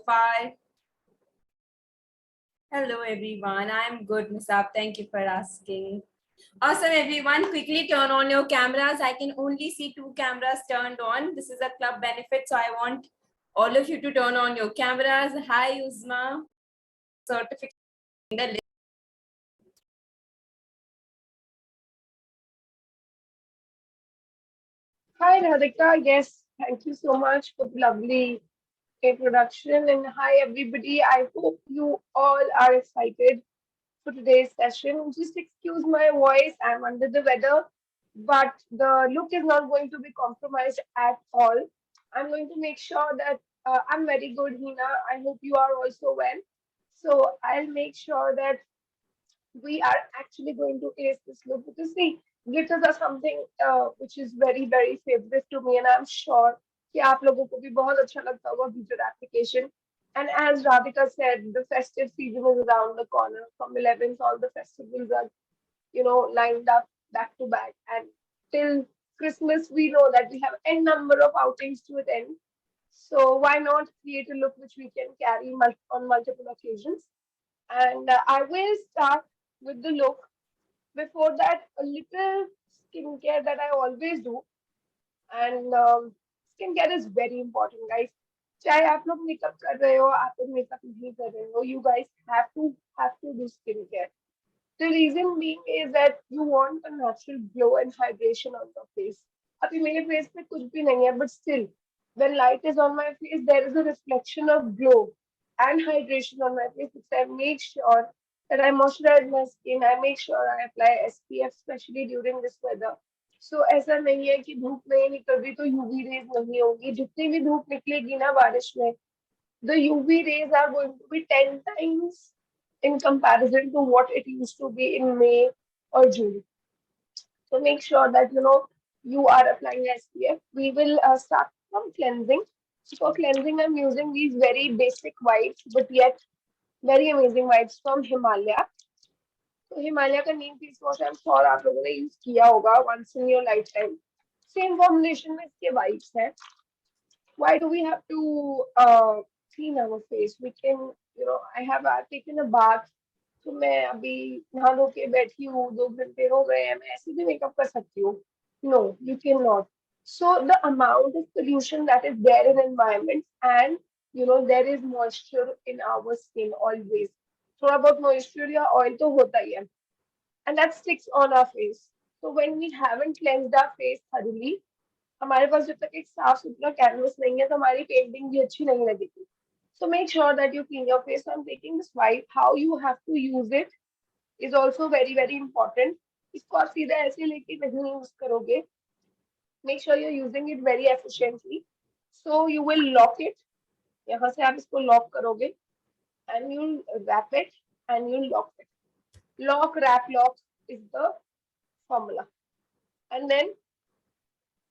far? Hello everyone, I'm good, Misab. Thank you for asking. Awesome everyone, quickly turn on your cameras. I can only see 2 cameras turned on. This is a club benefit, so I want all of you to turn on your cameras. Hi Uzma. Certificate in the list. Hi, Radhika. Yes, thank you so much for the lovely introduction. And hi, everybody. I hope you all are excited for today's session. Just excuse my voice. I'm under the weather, but the look is not going to be compromised at all. I'm going to make sure that I'm very good, Hina. I hope you are also well. So I'll make sure that we are actually going to ace this look because see, glitters are something which is very very favorite to me, and I'm sure कि आप लोगों को भी बहुत अच्छा लगता होगा glitter application. And as Radhika said, the festive season is around the corner. From 11th, all the festivals are lined up back to back, and till Christmas, we know that we have n number of outings to attend. So why not create a look which we can carry on multiple occasions? And I will start with the look. Before that, a little skincare that I always do, and skincare is very important, guys. चाहे आप लोग makeup कर रहे हो, आप लोग makeup नहीं कर रहे हो, you guys have to do skincare. The reason being is that you want a natural glow and hydration on your face. अभी मेरे face पे कुछ भी नहीं है, but still, when light is on my face, there is a reflection of glow and hydration on my face, which I make sure that I moisturize my skin. I make sure I apply SPF, especially during this weather. So ऐसा नहीं है कि धूप नहीं निकल रही तो UV rays नहीं होंगी. जितनी भी धूप निकलेगी ना बारिश में, the UV rays are going to be 10 times in comparison to what it used to be in May or June. So make sure that you are applying SPF. We will start from cleansing. So for cleansing, I'm using these very basic whites, but yet very amazing whites from Himalaya. तो हिमालय का neem face wash I am sure आप लोगों ने use किया होगा once in your lifetime. Same formulation में इसके wipes हैं. Why do we have to clean our face? We can, I have taken a bath. तो मैं अभी नहा धो के बैठी हूँ, 2 घंटे हो गए हैं, मैं ऐसे भी मेकअप कर सकती हूँ? No, you cannot. So the amount of pollution that is there in environment, and there is moisture in our skin always. थोड़ा बहुत moisture या oil तो होता ही है, and that sticks on our face. So when we haven't cleansed our face thoroughly, हमारे पास जब तक एक साफ सुथरा कैनवस नहीं है तो हमारी पेंटिंग भी अच्छी नहीं लगेगी. So make sure that you clean your face. So I'm taking this wipe. How you have to use it is also very very important. इसको आप सीधा ऐसे लेके नहीं यूज करोगे. Make sure you're using it very efficiently. So you will lock it. यहाँ से आप इसको lock करोगे, and you'll wrap it and you'll lock it. Lock, wrap, lock is the formula. And then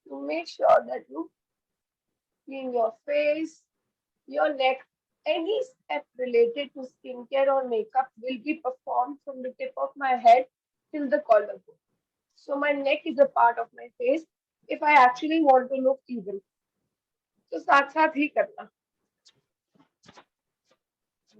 you make sure that you clean your face, your neck. Any step related to skincare or makeup will be performed from the tip of my head till the collarbone. So my neck is a part of my face if I actually want to look even. So साथ साथ ही करना.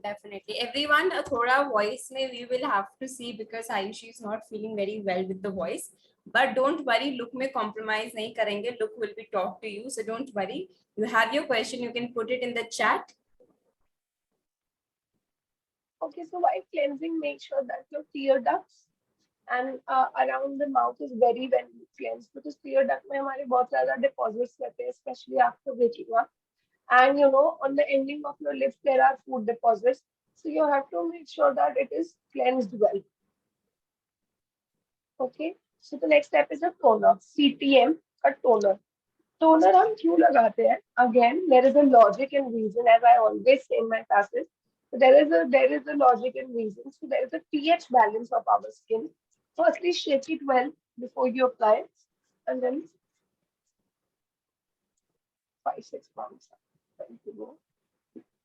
Definitely. Everyone, a thoda voice may we will have to see because Ayushi is not feeling very well with the voice. But don't worry, look में compromise नहीं करेंगे. Look will be talked to you, so don't worry. You have your question, you can put it in the chat. Okay, so while cleansing, make sure that your tear ducts and around the mouth is very well cleansed, because tear duct में हमारे बहुत ज़्यादा deposits रहते हैं, especially after waking up. And on the ending of your lips there are food deposits, so you have to make sure that it is cleansed well. Okay, so the next step is a toner. CTM, a toner. Toner हम क्यों लगाते हैं? Again, there is a logic and reason, as I always say in my classes. So there is a logic and reason. So there is a pH balance of our skin. Firstly, shake it well before you apply it, and then 5-6 months.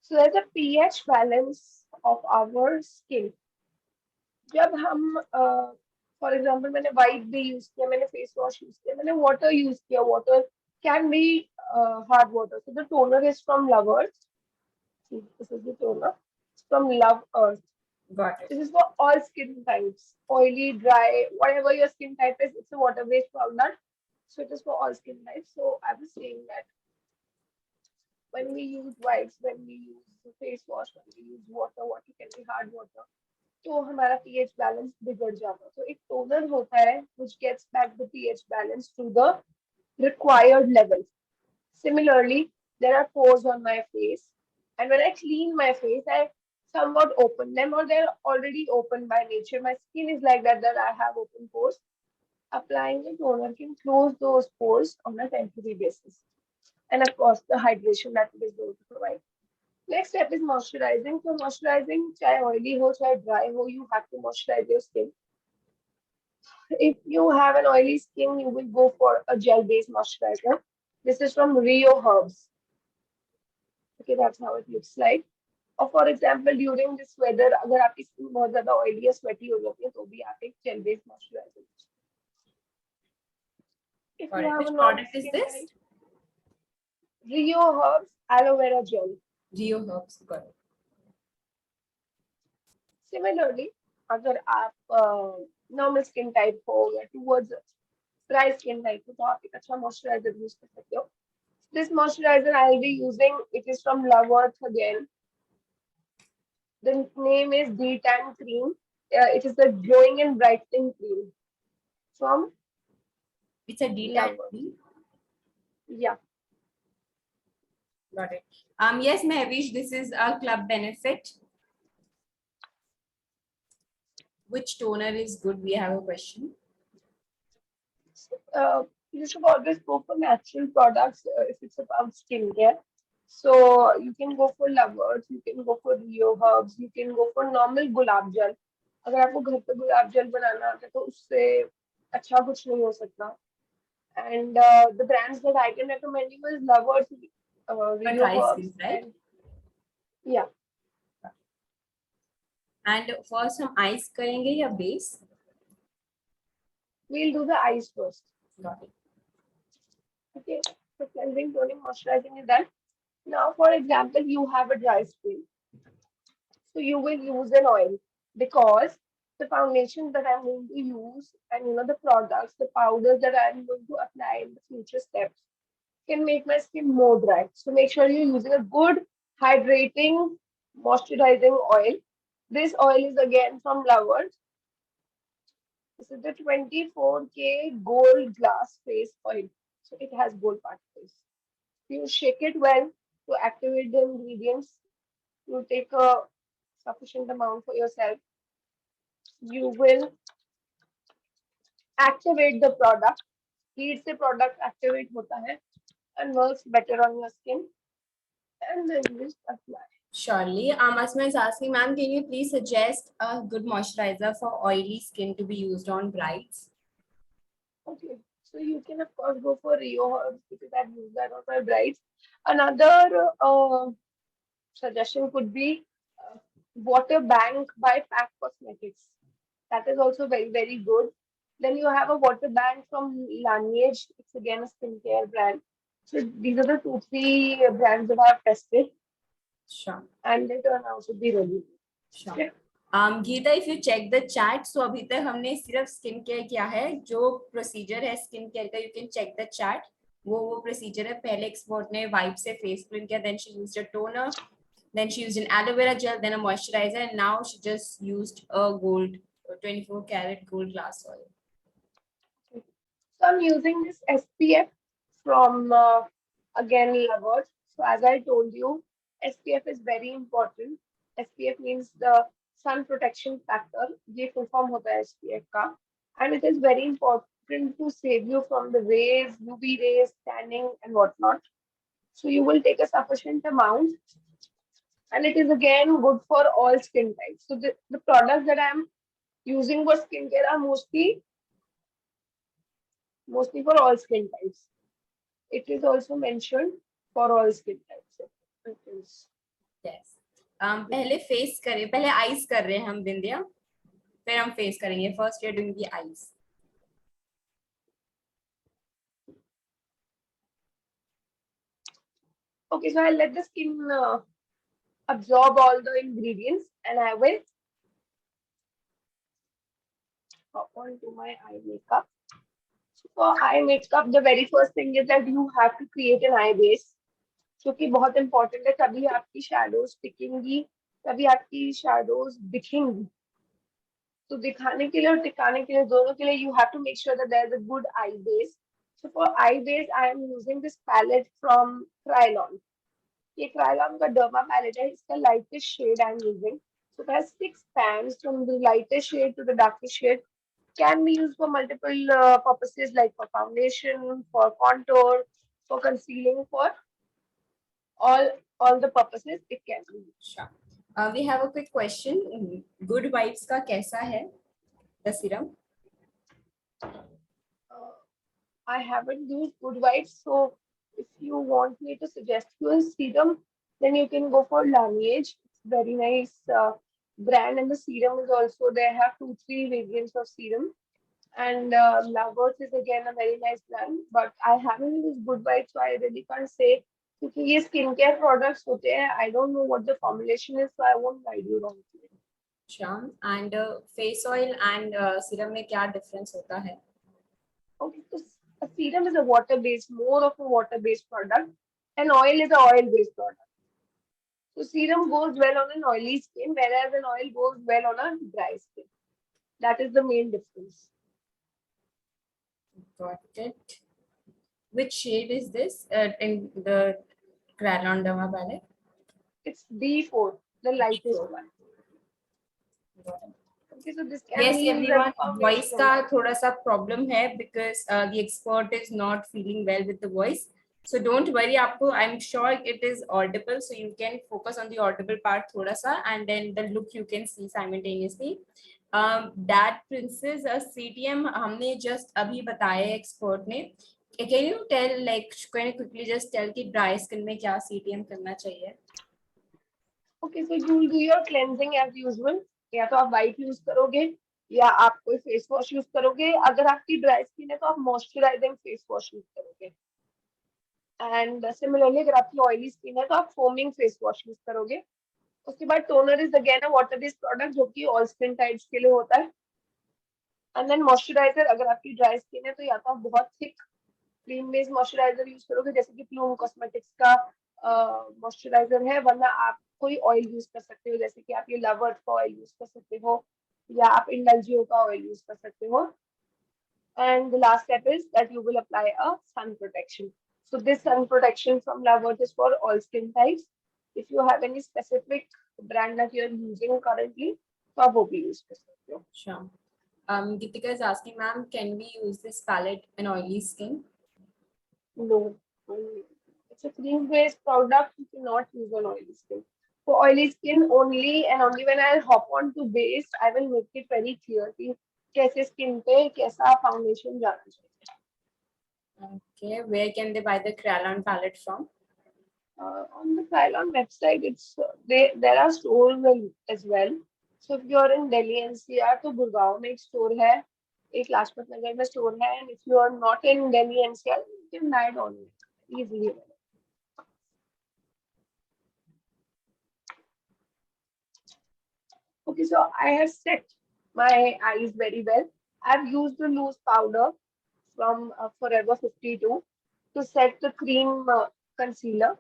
So there's a pH balance of our skin. जब हम for example मैंने white भी use किया, मैंने face wash use किया, मैंने water use किया, water can be hard water. So the toner is from lovers. This is the toner. It's from Love Earth. Got it. This is for all skin types, oily, dry, whatever your skin type is. It's a water-based powder, so it is for all skin types. So I was saying that when we use wipes, when we use face wash, when we use water, water can be hard water, तो हमारा pH balance बिगड़ जाता है. तो एक toner होता है which gets back the pH balance to the required level. Similarly, there are pores on my face, and when I clean my face, I somewhat open them, or they're already open by nature. My skin is like that, that I have open pores. Applying a toner can close those pores on a temporary basis. And of course, the hydration that it is going to provide. Next step is moisturizing. So moisturizing, चाहे oily हो, चाहे dry हो, you have to moisturize your skin. If you have an oily skin, you will go for a gel-based moisturizer. This is from Rio Herbs. Okay, that's how it looks like. और for example during this weather अगर आपकी skin बहुत ज्यादा oily या sweaty हो जाती है तो भी आप एक gel based moisturiser if Got you it. Have Which a normal product is skin this? Type Rio herbs aloe vera gel Geo Herbs. Got it. Similarly अगर आप नॉर्मल स्किन टाइप हो या टुवर्ड्स ड्राई स्किन टाइप हो तो आप एक अच्छा moisturiser use कर सकते हो this moisturiser I will be using it is from love earth again the name is D10 cream. It is the glowing and brightening cream from It's a D Love type. Earth. Yeah. Got it. Yes, Mahvish, this is a club benefit. Which toner is good? We have a question. You should always go for natural products if it's about skincare. So you can go for lovers, you can go for Rio herbs, you can go for normal gulab jal. अगर आपको घर पे गुलाब जल बनाना आता है तो उससे अच्छा कुछ नहीं हो सकता. And the brands that I can recommend you is Lovers, For Rio dry herbs, skin, right? and yeah, And first हम ice करेंगे या base? we'll do the eyes first. Got it. Okay, so cleansing, toning, moisturizing is done. Now, for example, you have a dry skin. So you will use an oil because the foundation that I'm going to use and the products, the powders that I'm going to apply in the future steps can make my skin more dry. So make sure you're using a good hydrating moisturizing oil. This oil is again from Lovers. This is the 24K gold glass face oil. So it has gold particles. You shake it well to activate the ingredients. You take a sufficient amount for yourself. You will activate the product. Heat से product activate होता है and works better on your skin. And then you just apply. Surely. Asma is asking, ma'am, can you please suggest a good moisturizer for oily skin to be used on brides? Okay. So you can of course go for Rio herbs because I've used that on my brides. Another suggestion could be Water Bank by Pack Cosmetics. That is also very, very good. Then you have a water bank from Laneige. It's again a skincare brand. So these are the two, three brands that I've tested Sure. and they turn out to be really good. Sure. Okay. Gita, if you check the chat, so अभी तक हमने सिर्फ skin care किया है. जो procedure है skin care का, you can check the chat. वो प्रोसीजर है. पहले एक्सपर्ट ने वाइप से फेस क्लीन किया, then she used a toner, then she used an aloe vera gel, then a moisturizer, and now she just used a gold 24 karat gold glass oil. So I'm using this SPF from again Lovers. So as I told you, SPF is very important. SPF means the sun protection factor. ये full form होता है SPF का, and it is very important to save you from the rays, UV rays, tanning, and whatnot. So you will take a sufficient amount, and it is again good for all skin types. So the products that I'm using for skincare are mostly for all skin types. It is also mentioned for all skin types. It is. Yes. पहले face करें, पहले eyes कर रहे हैं हम बिंदिया, फिर हम face करेंगे. First we are doing the eyes. Okay, so I'll let the skin absorb all the ingredients, and I will hop onto my eye makeup. So for eye makeup, the very first thing is that you have to create an eye base, जो कि बहुत important है. तभी आपकी shadows टिकेंगी, तभी आपकी shadows दिखेंगी. तो दिखाने के लिए और टिकाने के लिए दोनों के लिए you have to make sure that there is a good eye base. So for eye base, I am using this palette from Krylon. ये Krylon का Derma palette है. इसका lightest shade I am using. So it has 6 pans from the lightest shade to the darkest shade. Can be used for multiple purposes like for foundation, for contour, for concealing, for all the purposes it can be used. Sure. We have a quick question. Good vibes का कैसा है the serum? I haven't used Good Vibes, so if you want me to suggest you a serum, then you can go for Lineage. It's very nice brand, and the serum is also they have 2-3 variants of serum. And Lovers is again a very nice brand, but I haven't used Good Vibes, so I really can't say. क्योंकि ये skincare products होते हैं, I don't know what the formulation is, so I won't guide you wrongly. Sure. And face oil and serum में क्या difference होता है? Okay, so a serum is a water-based, more of a water-based product, and oil is a oil-based product. So serum goes well on an oily skin, whereas an oil goes well on a dry skin. That is the main difference. Got it. Which shade is this in the Krylon Derma palette? It's D4, the lightest one. Got it. Okay, so this can Yes, be used as everyone. a Voice foundation. का थोड़ा सा problem है because the expert is not feeling well with the voice. So don't worry, आपको I'm sure it is audible, so you can focus on the audible part थोड़ा सा, and then the look you can see simultaneously. That princess CTM हमने just अभी बताया expert ने. Can you tell, like, can you quickly just tell कि dry skin में क्या CTM करना चाहिए? Okay, so you will do your cleansing as usual. या तो आप white use करोगे या आप कोई face wash use करोगे. अगर आपकी dry skin है तो आप moisturizing face wash use करोगे. And similarly, अगर आपकी oily skin है तो आप foaming face wash use करोगे. उसके बाद toner is again a water based product जो कि ऑल स्किन टाइप्स के लिए होता है. एंड देन मॉइस्चराइजर, अगर आपकी ड्राई स्किन है तो या तो आप बहुत thick cream based moisturiser use करोगे जैसे कि प्लूम कॉस्मेटिक्स का मॉइस्चराइजर है, वरना आप कोई ऑयल यूज कर सकते हो जैसे कि आप ये लवर्स का ऑयल यूज कर सकते हो या आप इंडल्जियो का ऑयल यूज कर सकते हो. And the last step is that you will apply a sun protection. So this sun protection from Lavert is for all skin types. If you have any specific brand that you're using currently, तो आप वो भी use कर सकते हो. Sure. Gitika is asking, ma'am, can we use this palette in oily skin? No, it's a cream-based product. You cannot use on oily skin. For oily skin only and only when I hop on to base, I will make it very clear कि कैसे skin पे कैसा foundation जाना चाहिए. Okay, where can they buy the Krylon palette from? On the Krylon website, it's there are stores as well. So if you're in Delhi NCR, तो गुड़गांव में एक store है, एक लाजपत नगर में store है, and if you are not in Delhi NCR, you can buy it online easily. Okay, so I have set my eyes very well. I've used the loose powder from Forever 52 to set the cream concealer.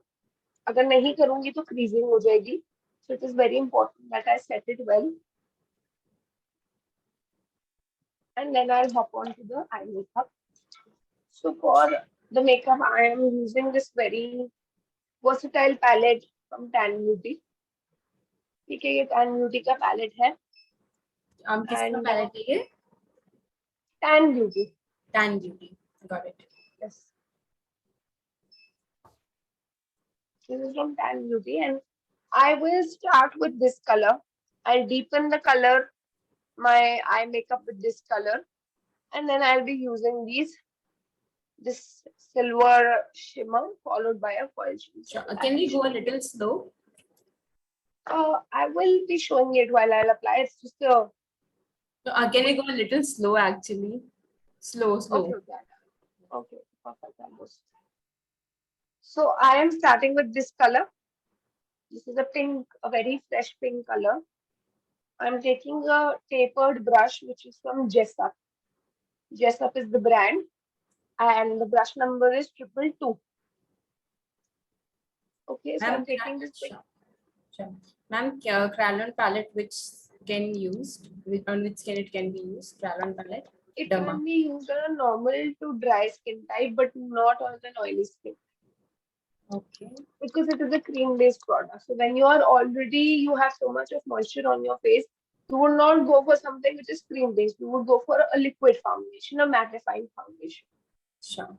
अगर नहीं करूंगी तो creasing हो जाएगी. So it is very important that I set it well. And then I'll hop on to the eye makeup. So for the makeup, I am using this very versatile palette from Tan Beauty. ठीक है, ये Tan Beauty का palette है. किसका palette है ये? Tan Beauty. Tan Beauty. Got it. Yes. This is from Tan Beauty, and I will start with this color. I'll deepen the color, my eye makeup with this color, and then I'll be using this silver shimmer followed by a foil shimmer. Sure. Can we go a little slow? I will be showing it while I'll apply. It's just a. Can we go a little slow actually? Slow. Okay, perfect. Almost. So I am starting with this color. This is a pink, a very fresh pink color. I'm taking a tapered brush, which is from Jessup. Jessup is the brand, and the brush number is 222. Okay, so Ma'am, I'm taking this pink. sure, sure. Ma'am, Kralon palette, which can used, on which skin it can be used? Kralon palette, It Derma. can be used on a normal to dry skin type, but not on an oily skin Okay. because it is a cream-based product. So when you are already you have so much of moisture on your face, you would not go for something which is cream-based. You would go for a liquid foundation, a mattifying foundation. Sure.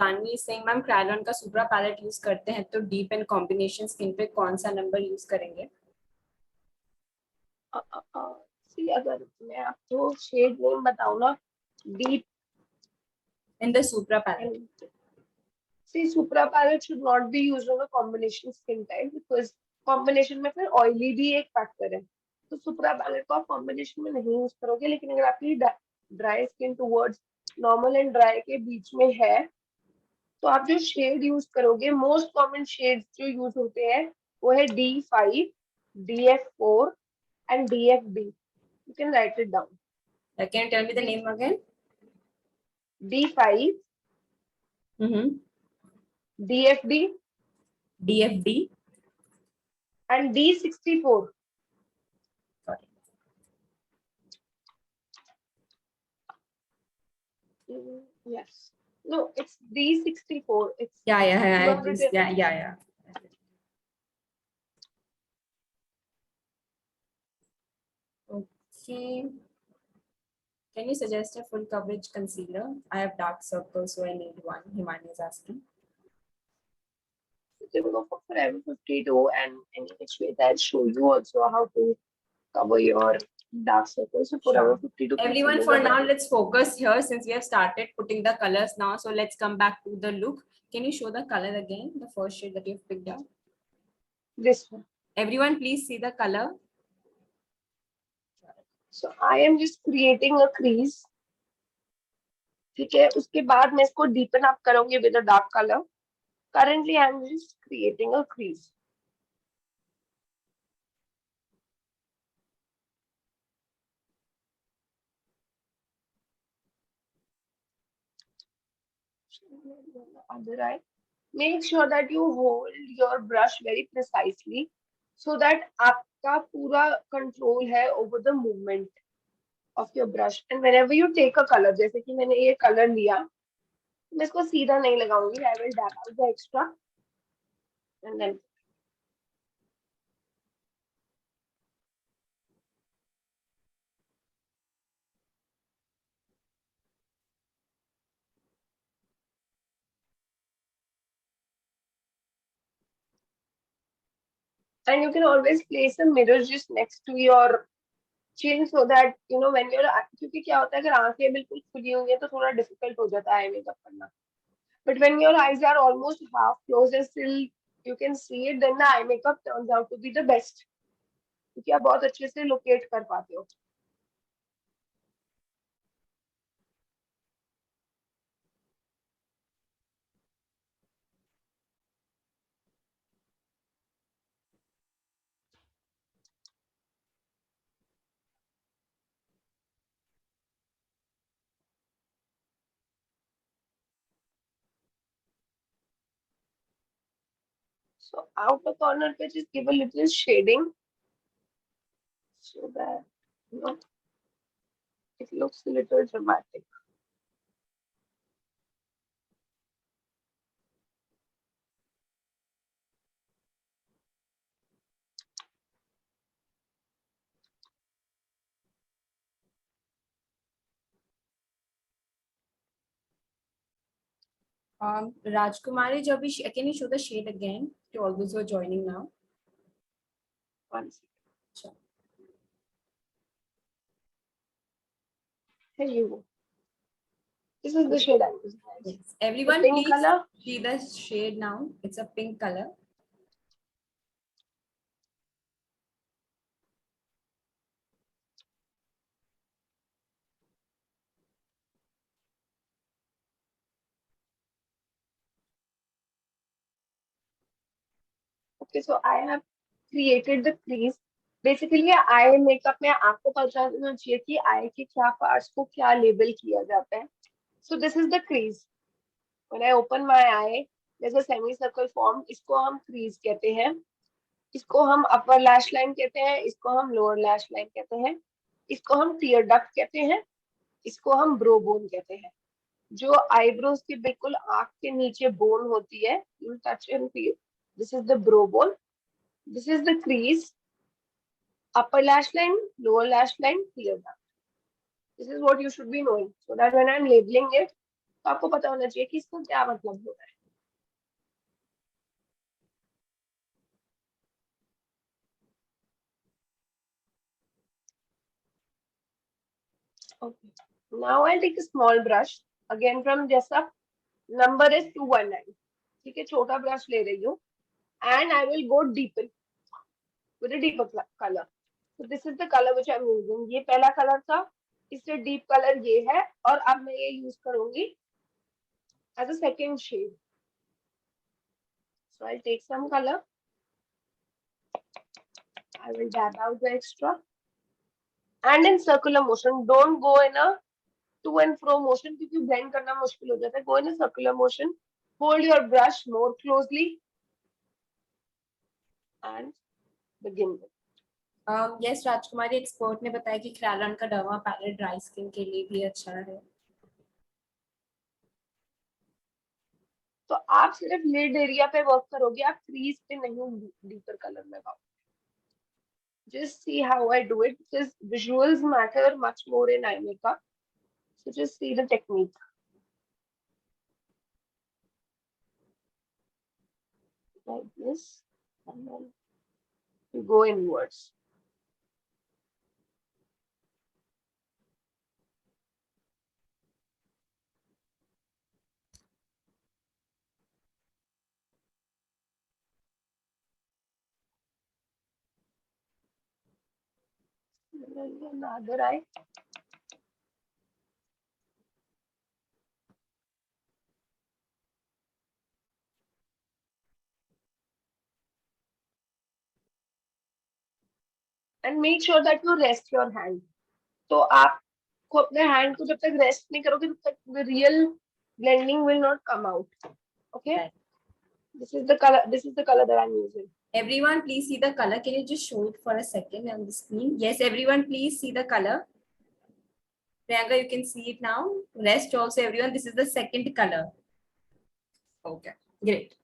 Janvi Singh ma'am Kryolan का supra palette use करते हैं तो deep and combination skin पे कौन सा number use करेंगे? सी अगर मैं आपको शेड नेम बताऊं ना, deep in the supra palette. And see supra palette should not be used on a combination skin type because combination में फिर ऑयली भी एक फैक्टर है, तो सुप्रा पैलेट को आप कॉम्बिनेशन में नहीं यूज करोगे। लेकिन अगर आपकी dry skin towards normal and dry के बीच में है, तो आप जो शेड यूज करोगे, मोस्ट कॉमन शेड्स जो यूज होते हैं वो है D5, DF4 and DFB। You can write it down. Can you tell me the name again? D5, DFD DFD. and D64। Yes. No, it's D64. It's not written. Yeah. Okay. Can you suggest a full coverage concealer? I have dark circles, so I need one. Himani is asking. You can go for Forever 52 and any which way that show you also how to cover your dark circles. So Forever Sure. 52 Everyone, concealers for are now, very- let's focus here since we have started putting the colors now. So let's come back to the look. Can you show the color again, the first shade that you've picked up? this one. Everyone, please see the color. So I am just creating a crease. ठीक है, उसके बाद मैं इसको deepen up करूंगी with a dark color. Currently, I am just creating a crease. Other eye. Make sure that you hold your brush very precisely so that आपका पूरा control है over the movement of your brush. And whenever you take a color, जैसे कि मैंने ये color लिया, मैं इसको सीधा नहीं लगाऊंगी. I will dab out the extra and then and you can always place a mirror just next to your chin so that you know when you're क्योंकि क्या होता है अगर आंखें बिल्कुल खुली होंगी है तो थोड़ा डिफिकल्ट हो जाता है मेकअप करना. But when your eyes are almost half closed and still you can see it, then the eye makeup turns out to be the best. क्योंकि आप बहुत अच्छे से लोकेट कर पाते हो. So outer corner पे just give a little shading so that you know it looks a little dramatic. Rajkumari, can you show the shade again to all those who are joining now? One second. Sure. Here you go. This is the shade I'm using. Yes. Everyone, pink please color. see the shade now. It's a pink color. Okay, so I have created the crease. Basically, eye makeup में आपको पता होना चाहिए कि आई के क्या parts को क्या लेबल किया जाता है. So this is the crease. When I open my eye, there's a semicircle form. इसको हम crease कहते हैं. इसको हम अपर लैश लाइन कहते हैं. इसको हम लोअर लैश लाइन कहते हैं. इसको हम टीयर डक्ट कहते हैं. इसको हम ब्रो बोन कहते हैं. जो आईब्रोज के बिल्कुल आंख के नीचे बोन होती है, you touch and feel. This is the brow bone. This is the crease. Upper lash line, lower lash line, tear duct. This is what you should be knowing so that when I am labelling it, तो आपको पता होना चाहिए कि इसको क्या मतलब हो रहा है. Okay. Now I'll take a small brush. Again from जैसा number is 219. ठीक है, छोटा ब्रश ले रही हूँ. And I will go deeper with a deeper color. So this is the color which I'm using. ये पहला कलर था. इससे डीप कलर ये है. और अब मैं ये यूज करूंगी as a second shade. So I'll take some color. I will dab out the extra. And in circular motion, don't go in a to and fro motion क्योंकि blend करना मुश्किल हो जाता है. Go in a circular motion. Hold your brush more closely and begin with. Yes Rajkumari expert ने बताया कि क्रालन का डर्मा पैलेट ड्राई स्किन के लिए भी अच्छा है. तो आप सिर्फ लिड एरिया पे वर्क करोगे, आप क्रीज पे नहीं डीपर कलर लगाओ. Just see how I do it because visuals matter much more in eye makeup. So just see the technique. Like this, and then you go inwards. And then another eye. And make sure that you rest your hand. तो आपको अपने hand को जब तक rest नहीं करोगे तब तक the real blending will not come out. Okay. Right. This is the color. This is the color that I'm using. Everyone, please see the color. Can you just show it for a second on the screen? Yes, everyone, please see the color. Priyanka, you can see it now. Rest also, everyone. This is the second color. Okay, great.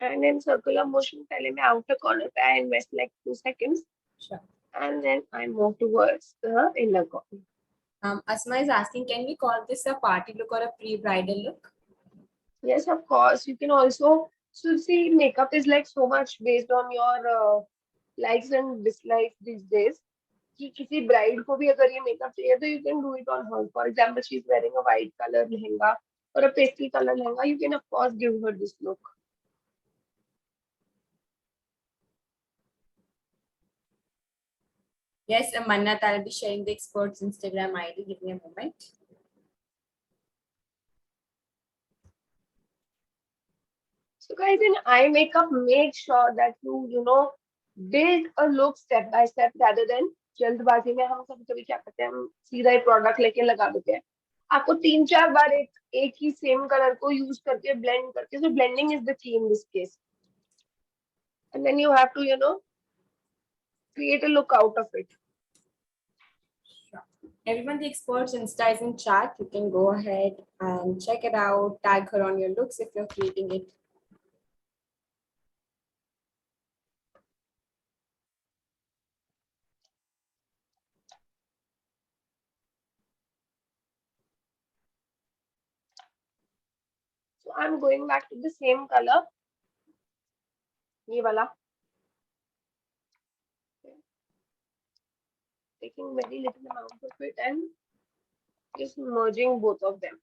And in circular motion, पहले मैं outer corner पे I invest like 2 seconds. Sure. And then I move towards the inner corner. Asma is asking, can we call this a party look or a pre-bridal look? Yes, of course. You can also, so see, makeup is like so much based on your likes and dislikes these days. कि किसी bride को भी अगर ये makeup चाहिए तो you can do it on her. For example, she's wearing a white color lehenga or a pastel color lehenga. You can of course give her this look. Yes, Mannat, I'll be sharing the expert's Instagram ID. Give me a moment. So guys, in eye makeup, make sure that you know, build a look step by step rather than जल्दबाजी में हम कभी कभी क्या करते हैं, हम सीधा ही प्रोडक्ट लेके लगा देते हैं. आपको 3-4 बार एक ही सेम कलर को यूज करके ब्लेंड करके, so blending is the key in this case. And then you have to, you know, create a look out of it. Everyone, the expert's Insta is in chat. You can go ahead and check it out. Tag her on your looks if you're creating it. So I'm going back to the same color. ये वाला. Taking very little amount of it and just merging both of them.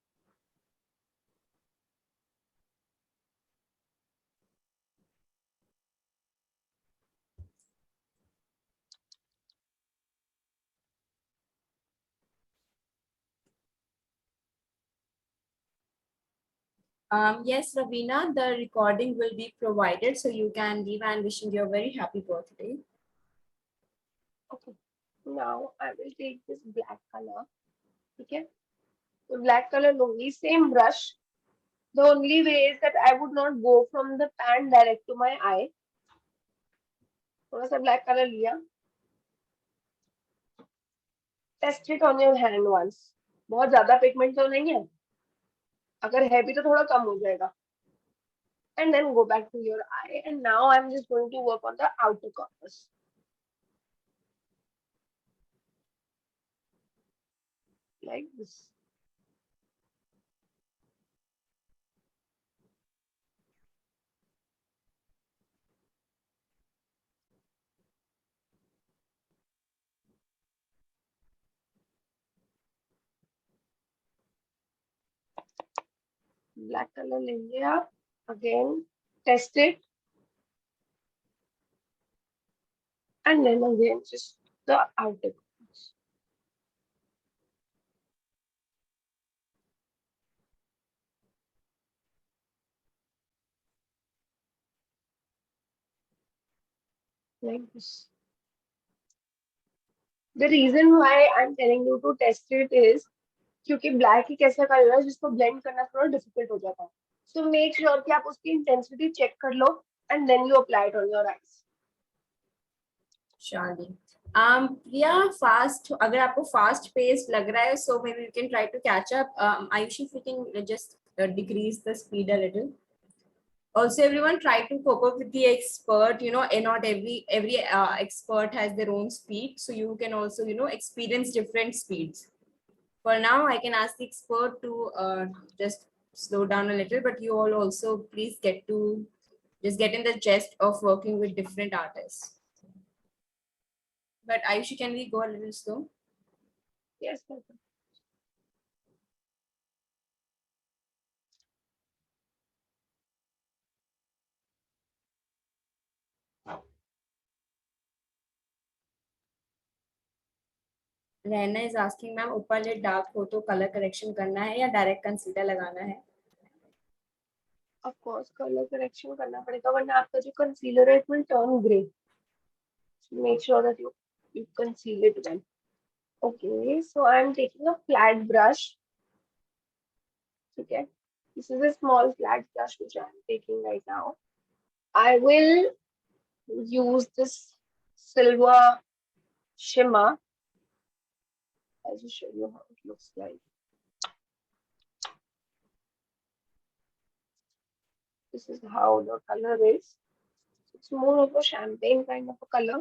Yes, Ravina, the recording will be provided, so you can leave, and wishing you a very happy birthday. Okay. Now I will take this black color. Okay. The black color only, same brush. The only way is that I would not go from the pan direct to my eye. थोड़ा सा black color लिया. Test it on your hand once. बहुत ज्यादा pigment तो नहीं है. अगर है भी तो थोड़ा कम हो जाएगा. And then go back to your eye. And now I'm just going to work on the outer corners. Like this. Black color लेंगे आप. Again, test it. And then again, just the outer corners. Like this. The reason why I'm telling you to test it is क्योंकि black एक ऐसा colour है जिसको blend करना थोड़ा difficult हो जाता है. सो मेक श्योर कि आप उसकी इंटेंसिटी चेक कर लो and then you apply it on your eyes. Surely. Priya, fast. अगर आपको fast pace लग रहा है, so maybe you can try to catch up. Ayushi, if you can just decrease the speed a little. Also, everyone try to cope up with the expert. You know, and not every expert has their own speed, so you can also experience different speeds. For now, I can ask the expert to just slow down a little, but you all also please get in the gist of working with different artists. But Ayushi, can we go a little slow? Yes. रहना is asking ma'am ऊपर lid dark हो तो colour correction करना है या direct concealer लगाना है? Of course colour correction करना पड़ेगा वरना आपका जो कंसीलर है it will turn grey. Make sure that you conceal it well. Okay, so I'm taking a flat brush. Okay, this is a small flat brush which I'm taking right now. I will use this silver shimmer. I'll just show you how it looks like. This is how the color is. It's more of a champagne kind of a color.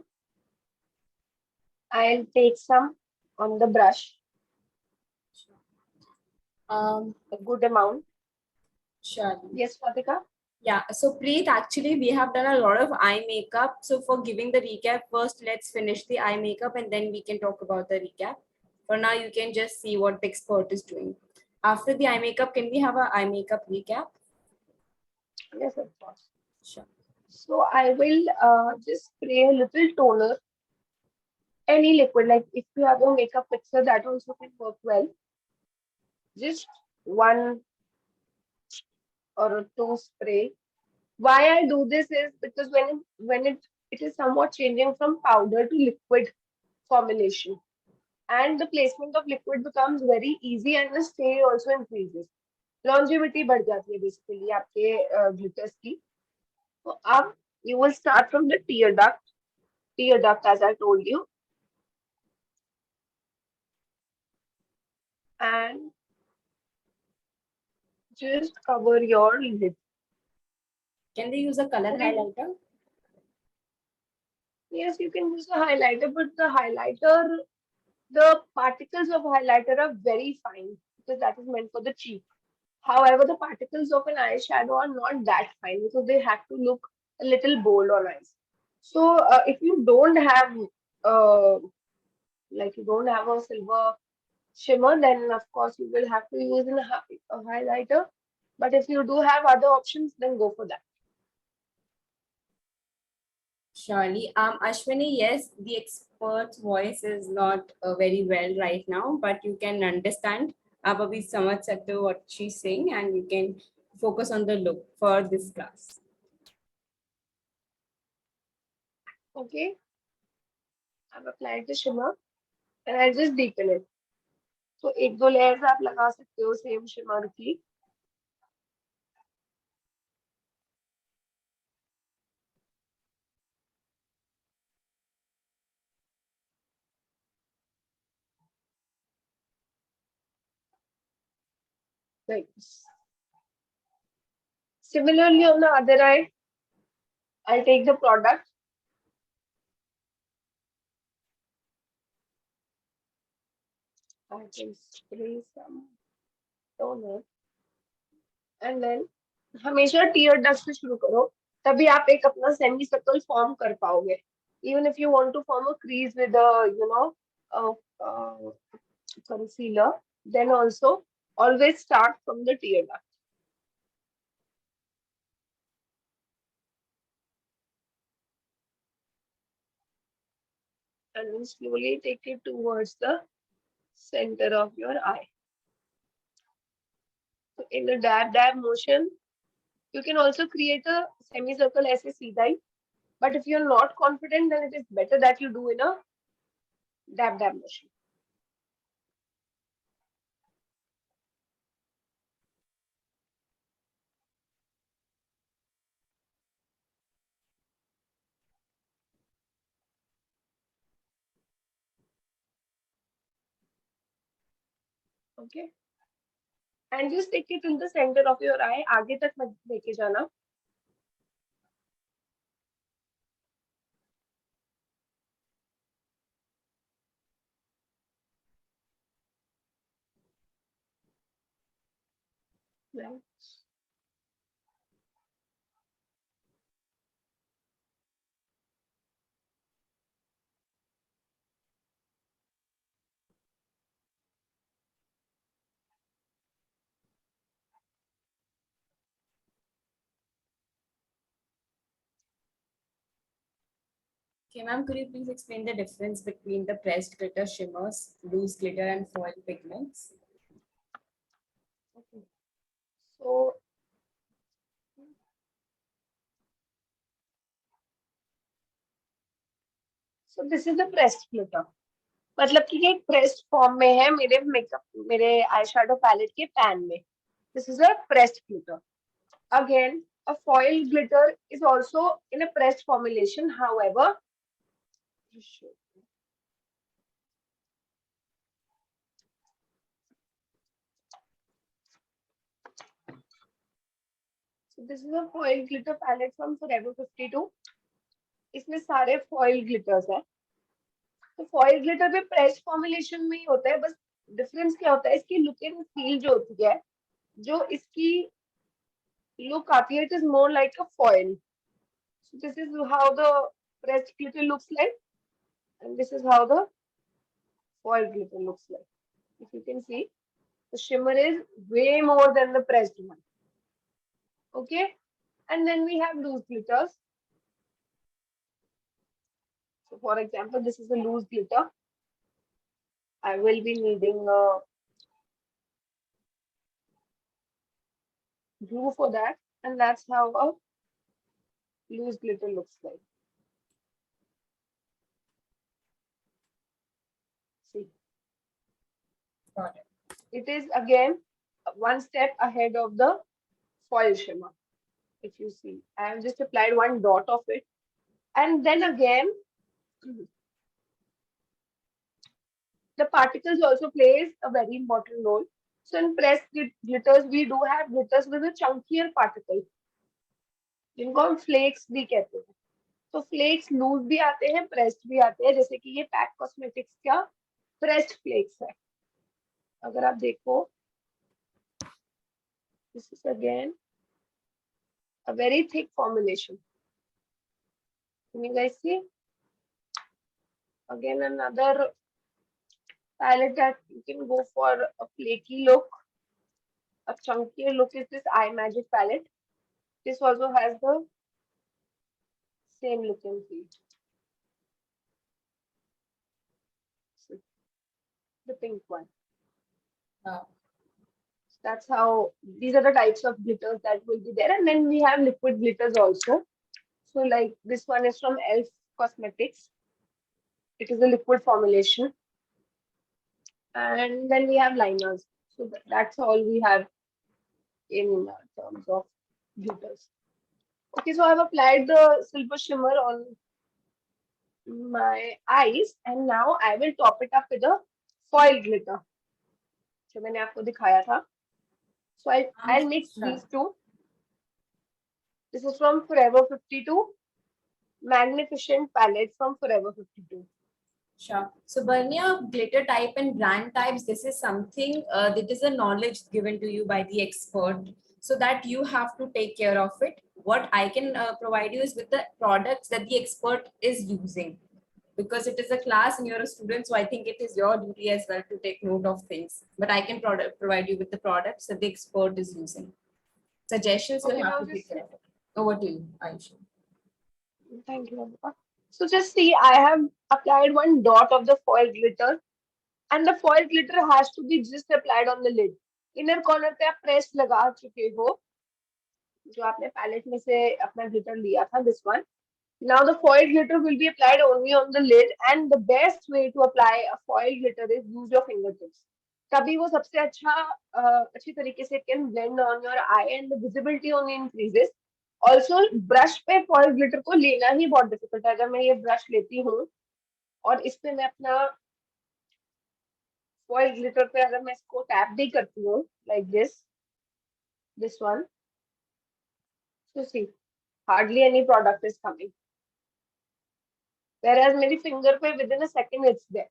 I'll take some on the brush. A good amount. Sure. Yes, Fatika? Yeah, so Preet, actually we have done a lot of eye makeup. So for giving the recap, first let's finish the eye makeup and then we can talk about the recap. For now, you can just see what the expert is doing. After the eye makeup, can we have an eye makeup recap? Yes, of course. Sure. So I will just spray a little toner. Any liquid, like if you have a makeup mixer, that also can work well. Just one or two spray. Why I do this is because when it is somewhat changing from powder to liquid formulation, and the placement of liquid becomes very easy and the stay also increases. Longevity बढ़ जाती है basically आपके glitters की. So अब you will start from the tear duct as I told you, and just cover your lid. Can they use a color highlighter? Yes, you can use a highlighter, but the particles of highlighter are very fine because that is meant for the cheek. However, the particles of an eyeshadow are not that fine because they have to look a little bold on eyes. So, if you don't have uh, you don't have a silver shimmer, then of course you will have to use a highlighter. But if you do have other options, then go for that. Surely. Ashwini, yes, the expert's voice is not very well right now, but you can understand. आप अभी समझ सकते हो what she's saying, and you can focus on the look for this class. Okay, I've applied the shimmer and I'll just deepen it. So एक दो layers आप लगा सकते हो same shimmer की. Like this. Similarly on the other eye, I'll take the product. I can spray some toner and then हमेशा tier dust से शुरू करो तभी आप एक अपना सेमी सर्कल फॉर्म कर पाओगे. Even if you want to form a crease with a concealer, then also always start from the tear duct. And then slowly take it towards the center of your eye. So in a dab motion, you can also create a semicircle as a सीधा ही. But if you're not confident, then it is better that you do in a dab motion. Okay. And just take it in the center of your eye. आगे तक मत लेके जाना. Right. Okay, ma'am, could you please explain the difference between the pressed glitter shimmers, loose glitter, and foil pigments? Okay. So this is the pressed glitter. मतलब कि ये एक pressed form में है मेरे आई शैडो पैलेट के pan में. This is a pressed glitter. Again, a foil glitter is also in a pressed formulation. However, so this is a foil glitter palette from Forever 52. इसमें सारे foil glitters हैं. तो foil glitter भी pressed formulation में ही होता है. बस difference क्या होता है इसकी look and feel जो होती है, जो इसकी look आती है, it is more like a foil. So this is how the pressed glitter looks like, and this is how the foil glitter looks like. If you can see, the shimmer is way more than the pressed one. Okay, and then we have loose glitters. So for example, this is a loose glitter. I will be needing a glue for that, and that's how a loose glitter looks like. See, Got it. it is again one step ahead of the foil shimmer. If you see, I have just applied one dot of it, and then again the particles also plays a very important role. So in pressed glitters, we do have glitters with a chunkier particle, जिनको हम flakes भी कहते हैं. तो flakes loose भी आते हैं, pressed भी आते हैं, जैसे कि ये पैक कॉस्मेटिक्स का pressed flakes है. अगर आप देखो, this is again a very thick formulation. Can you guys see? Again another palette that you can go for a flaky look. A chunkier look is this Eye Magic palette. This also has the same look and feel. See, the pink one. Wow. That's how these are the types of glitters that will be there. And then we have liquid glitters also. So like this one is from Elf Cosmetics. It is a liquid formulation. And then we have liners. So that's all we have in terms of glitters. Okay, so I've applied the silver shimmer on my eyes and now I will top it up with a foil glitter. जो मैंने आपको दिखाया था. So I'll mix Sure. these two. This is from Forever 52. Magnificent palette from Forever 52. Sure. So, Bernia, glitter type and brand types, this is something that is a knowledge given to you by the expert so that you have to take care of it. What I can provide you is with the products that the expert is using because it is a class and you're a student. So, I think it is your duty as well to take note of things. But I can provide you with the products that the expert is using. Suggestions Okay, will have now to be just there. Over to you, Aisha. thank you, Amrita. So just see, I have applied one dot of the foil glitter, and the foil glitter has to be just applied on the lid. Inner corner पे आप press लगा चुके हो, जो आपने palette में से अपना glitter लिया था, this one. Now the foil glitter will be applied only on the lid, and the best way to apply a foil glitter is use your fingertips. तभी वो सबसे अच्छी तरीके से can blend on your eye and the visibility only increases. Also brush पे foil glitter को लेना ही बहुत difficult है. अगर मैं ये brush लेती हूँ और इस पे मैं अपना foil glitter पे अगर मैं इसको tap भी करती हूँ like this one, so see, hardly any product is coming. Whereas मेरी finger पे within a second it's there.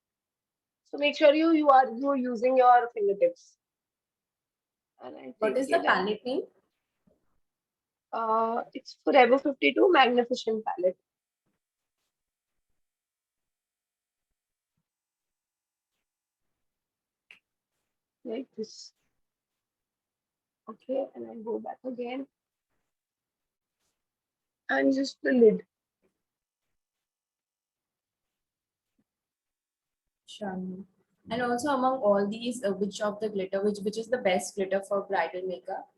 So make sure you're using your fingertips. And I What think is the palette name? it's Forever 52 Magnificent Palette. Like this. Okay, and I go back again. And just the lid. Sure. And also among all these, which of the glitter, which is the best glitter for bridal makeup?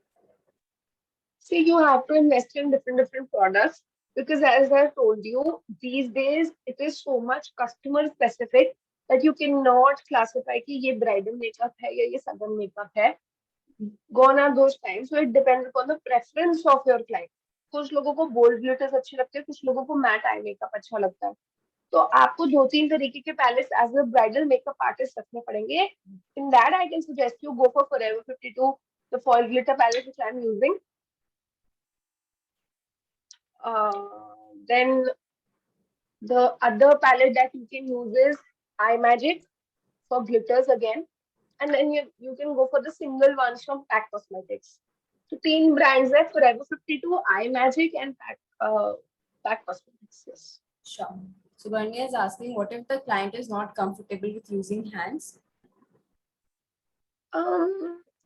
See, you have to invest in different products because as I told you, these days it is so much customer specific that you cannot classify कि ये bridal makeup है या ये southern makeup है. Gone are those times. So it depends upon the preference of your client. कुछ लोगों को bold glitters अच्छे लगते हैं, कुछ लोगों को मैट आई मेकअप अच्छा लगता है. तो आपको दो तीन तरीके के palettes as a bridal makeup artist रखने पड़ेंगे. In that I can suggest you go for Forever 52, the foil glitter palette which I'm using. Then the other palette that you can use is Eye Magic for glitters again. And then you can go for the single ones from Pack Cosmetics. So तीन brands है, Forever 52, Eye Magic and Pack Cosmetics. Yes. Sure. So Bernia is asking, what if the client is not comfortable with using hands?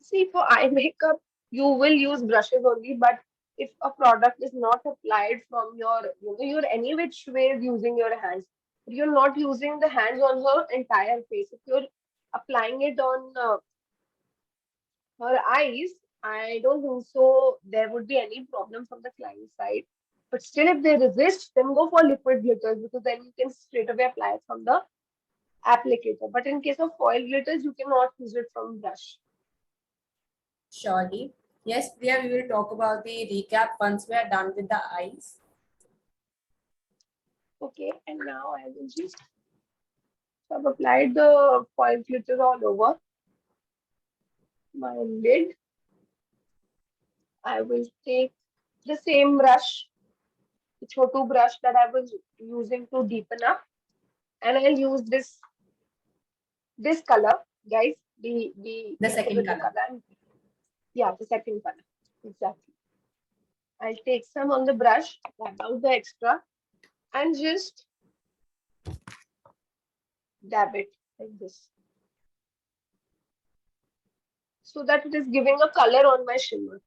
See, for eye makeup, you will use brushes only, but if a product is not applied from you're any which way using your hands. You're not using the hands on her entire face. If you're applying it on her eyes, I don't think so there would be any problem from the client side. But still, if they resist, then go for liquid glitters because then you can straight away apply it from the applicator. But in case of foil glitters, you cannot use it from brush. Surely. Yes, Priya, we will talk about the recap once we are done with the eyes. Okay, and now I will just have applied the foil glitter all over my lid. I will take the same brush, the chotu brush that I was using to deepen up, and I'll use this color, guys. Be The careful second with the color. color. Yeah, the second color. Exactly. I'll take some on the brush, dab out the extra, and just dab it like this. So that it is giving a color on my shimmer.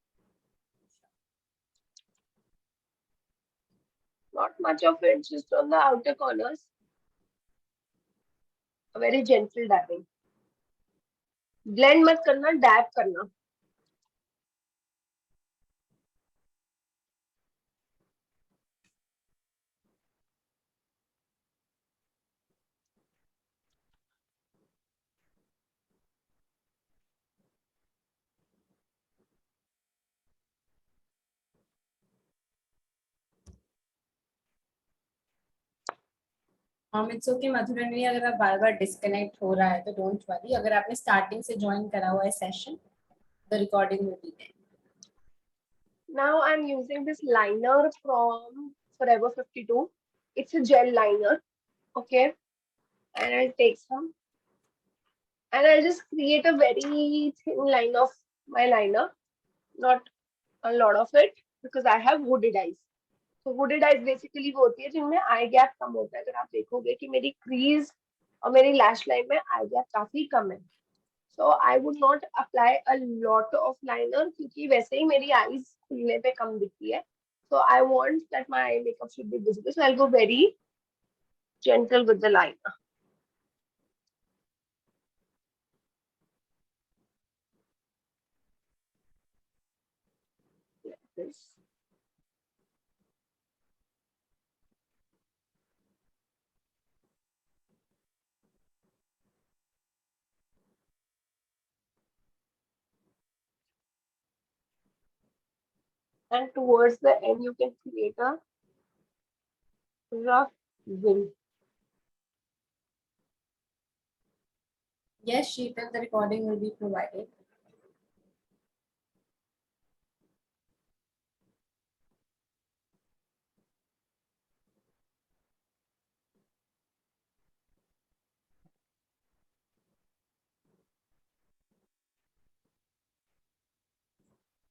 Not much of it, just on the outer corners. A very gentle dabbing. Blend मत करना, dab करना. It's okay मधुरनी, अगर आप बार बार disconnect हो रहा है तो don't worry. अगर आपने स्टार्टिंग से ज्वाइन करा हुआ है session, the recording will be there. Now I'm using this liner from Forever 52. It's a gel liner, okay? And I'll take some and I'll just create a very thin line of my liner, not a lot of it because I have hooded eyes. तो hooded eyes basically वो होती है जिनमें आई gap कम होता है. अगर आप देखोगे कि मेरी क्रीज और मेरी लैश लाइन में आई गैप काफी कम है. So I would not apply a lot of liner क्योंकि वैसे ही मेरी eyes खुलने पे कम दिखती है. So I want that my eye makeup should be visible. So I'll go very gentle with the liner. Like this. And towards the end, you can create a rough wing. Yes, Sheetal, the recording will be provided.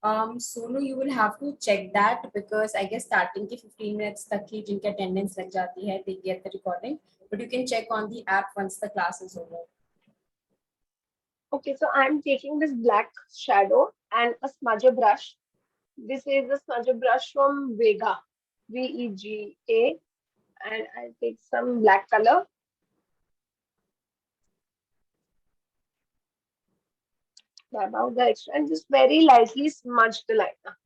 Sonu, you will have to check that because I guess starting के 15 minutes तक ही जिनके attendance लग जाती है, they get the recording. But you can check on the app once the class is over. Okay, so I'm taking this black shadow and a smudger brush. This is the smudger brush from Vega, Vega, and I'll take some black color. About the extra and just very lightly smudge the liner.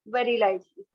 Very lightly.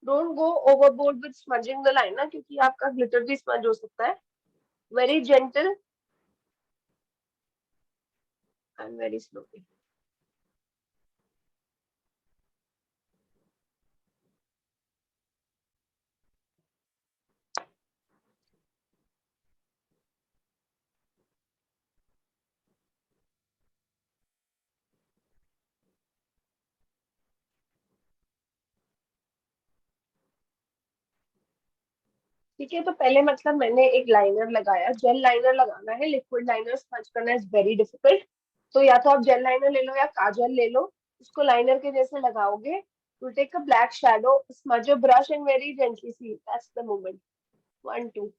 Don't go overboard with smudging the liner क्योंकि आपका glitter भी smudge हो सकता है. Very gentle and very slowly. ठीक है, तो पहले मतलब मैंने एक लाइनर लगाया. जेल लाइनर लगाना है, लिक्विड लाइनर स्मज करना इज वेरी डिफिकल्ट. तो या तो आप जेल लाइनर ले लो या काजल ले लो, उसको लाइनर के जैसे लगाओगे. You take a black shadow, smudge your brush and very gently see, that's the moment. 1 2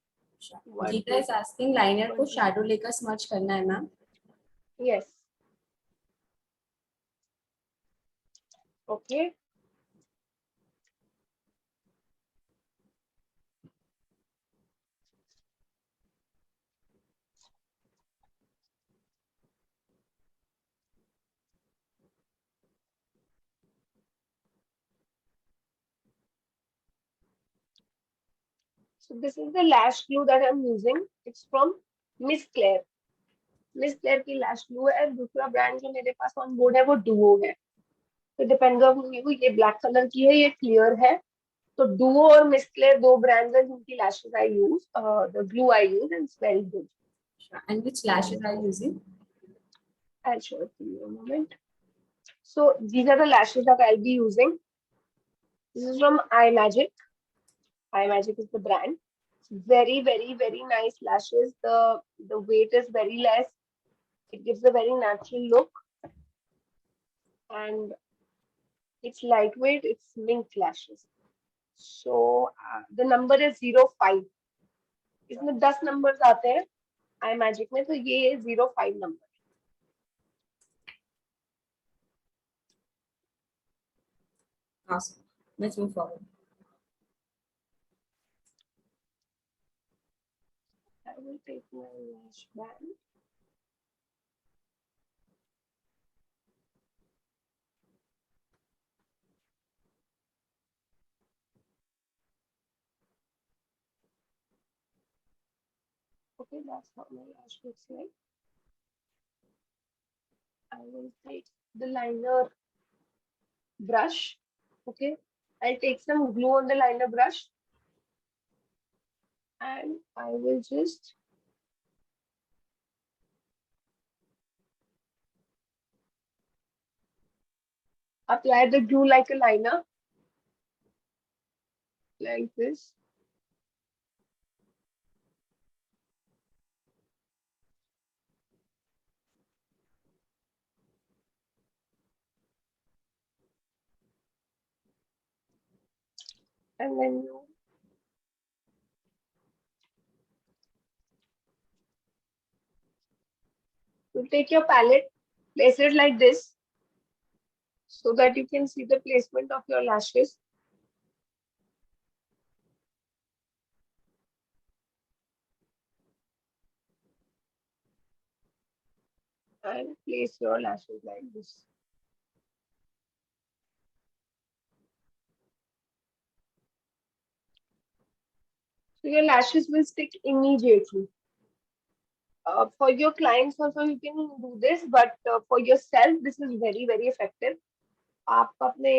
1 Geeta 2 is asking liner 1 को 2. shadow लेकर smudge करना है ma'am. Yes. Okay. So this is the lash glue that I'm using. It's from Miss Claire. Miss Claire की लैश glue है. दूसरा brand जो मेरे pass on board है वो डुओ है. तो डिपेंड्स ऑन यू. ये ब्लैक कलर की है, ये क्लियर है. तो डुओ और मिस क्लेयर दो ब्रांड्स हैं जिनकी lashes I use, the glue I use and it's very good. And which lashes are you using? I'll show it to you in a moment. So these are the lashes that I'll be using. This is from iMagic. iMagic is the brand. Very, very, very nice lashes. The weight is very less. It gives a very natural look. And it's lightweight. It's mink lashes. So the number is 05. इसमें 10 numbers आते हैं आई magic में, तो ये 05 number. Awesome. Let's move forward. I will take my lash band. Okay, that's how my lash looks like. I will take the liner brush. Okay, I'll take some glue on the liner brush and I will just apply the glue like a liner, like this. And then you take your palette, place it like this so that you can see the placement of your lashes. And place your lashes like this. So your lashes will stick immediately. For your clients also you can do this, but for yourself this is very very effective. आप अपने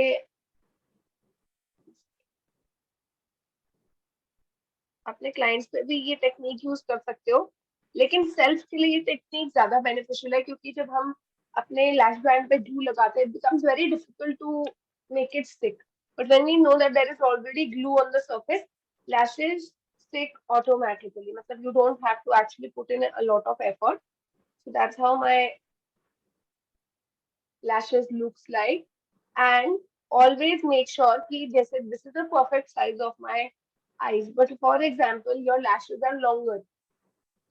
अपने clients पे भी ये technique use कर सकते हो, लेकिन सेल्फ के लिए ये टेक्निक ज्यादा बेनिफिशियल है क्योंकि जब हम अपने लैश बैंड पे ग्लू लगाते हैं, it becomes very difficult to make it stick. But when we know that there is already glue on the surface, lashes stick automatically. मतलब you don't have to actually put in a lot of effort. So that's how my lashes looks like. And always make sure कि जैसे this is the perfect size of my eyes, but for example your lashes are longer,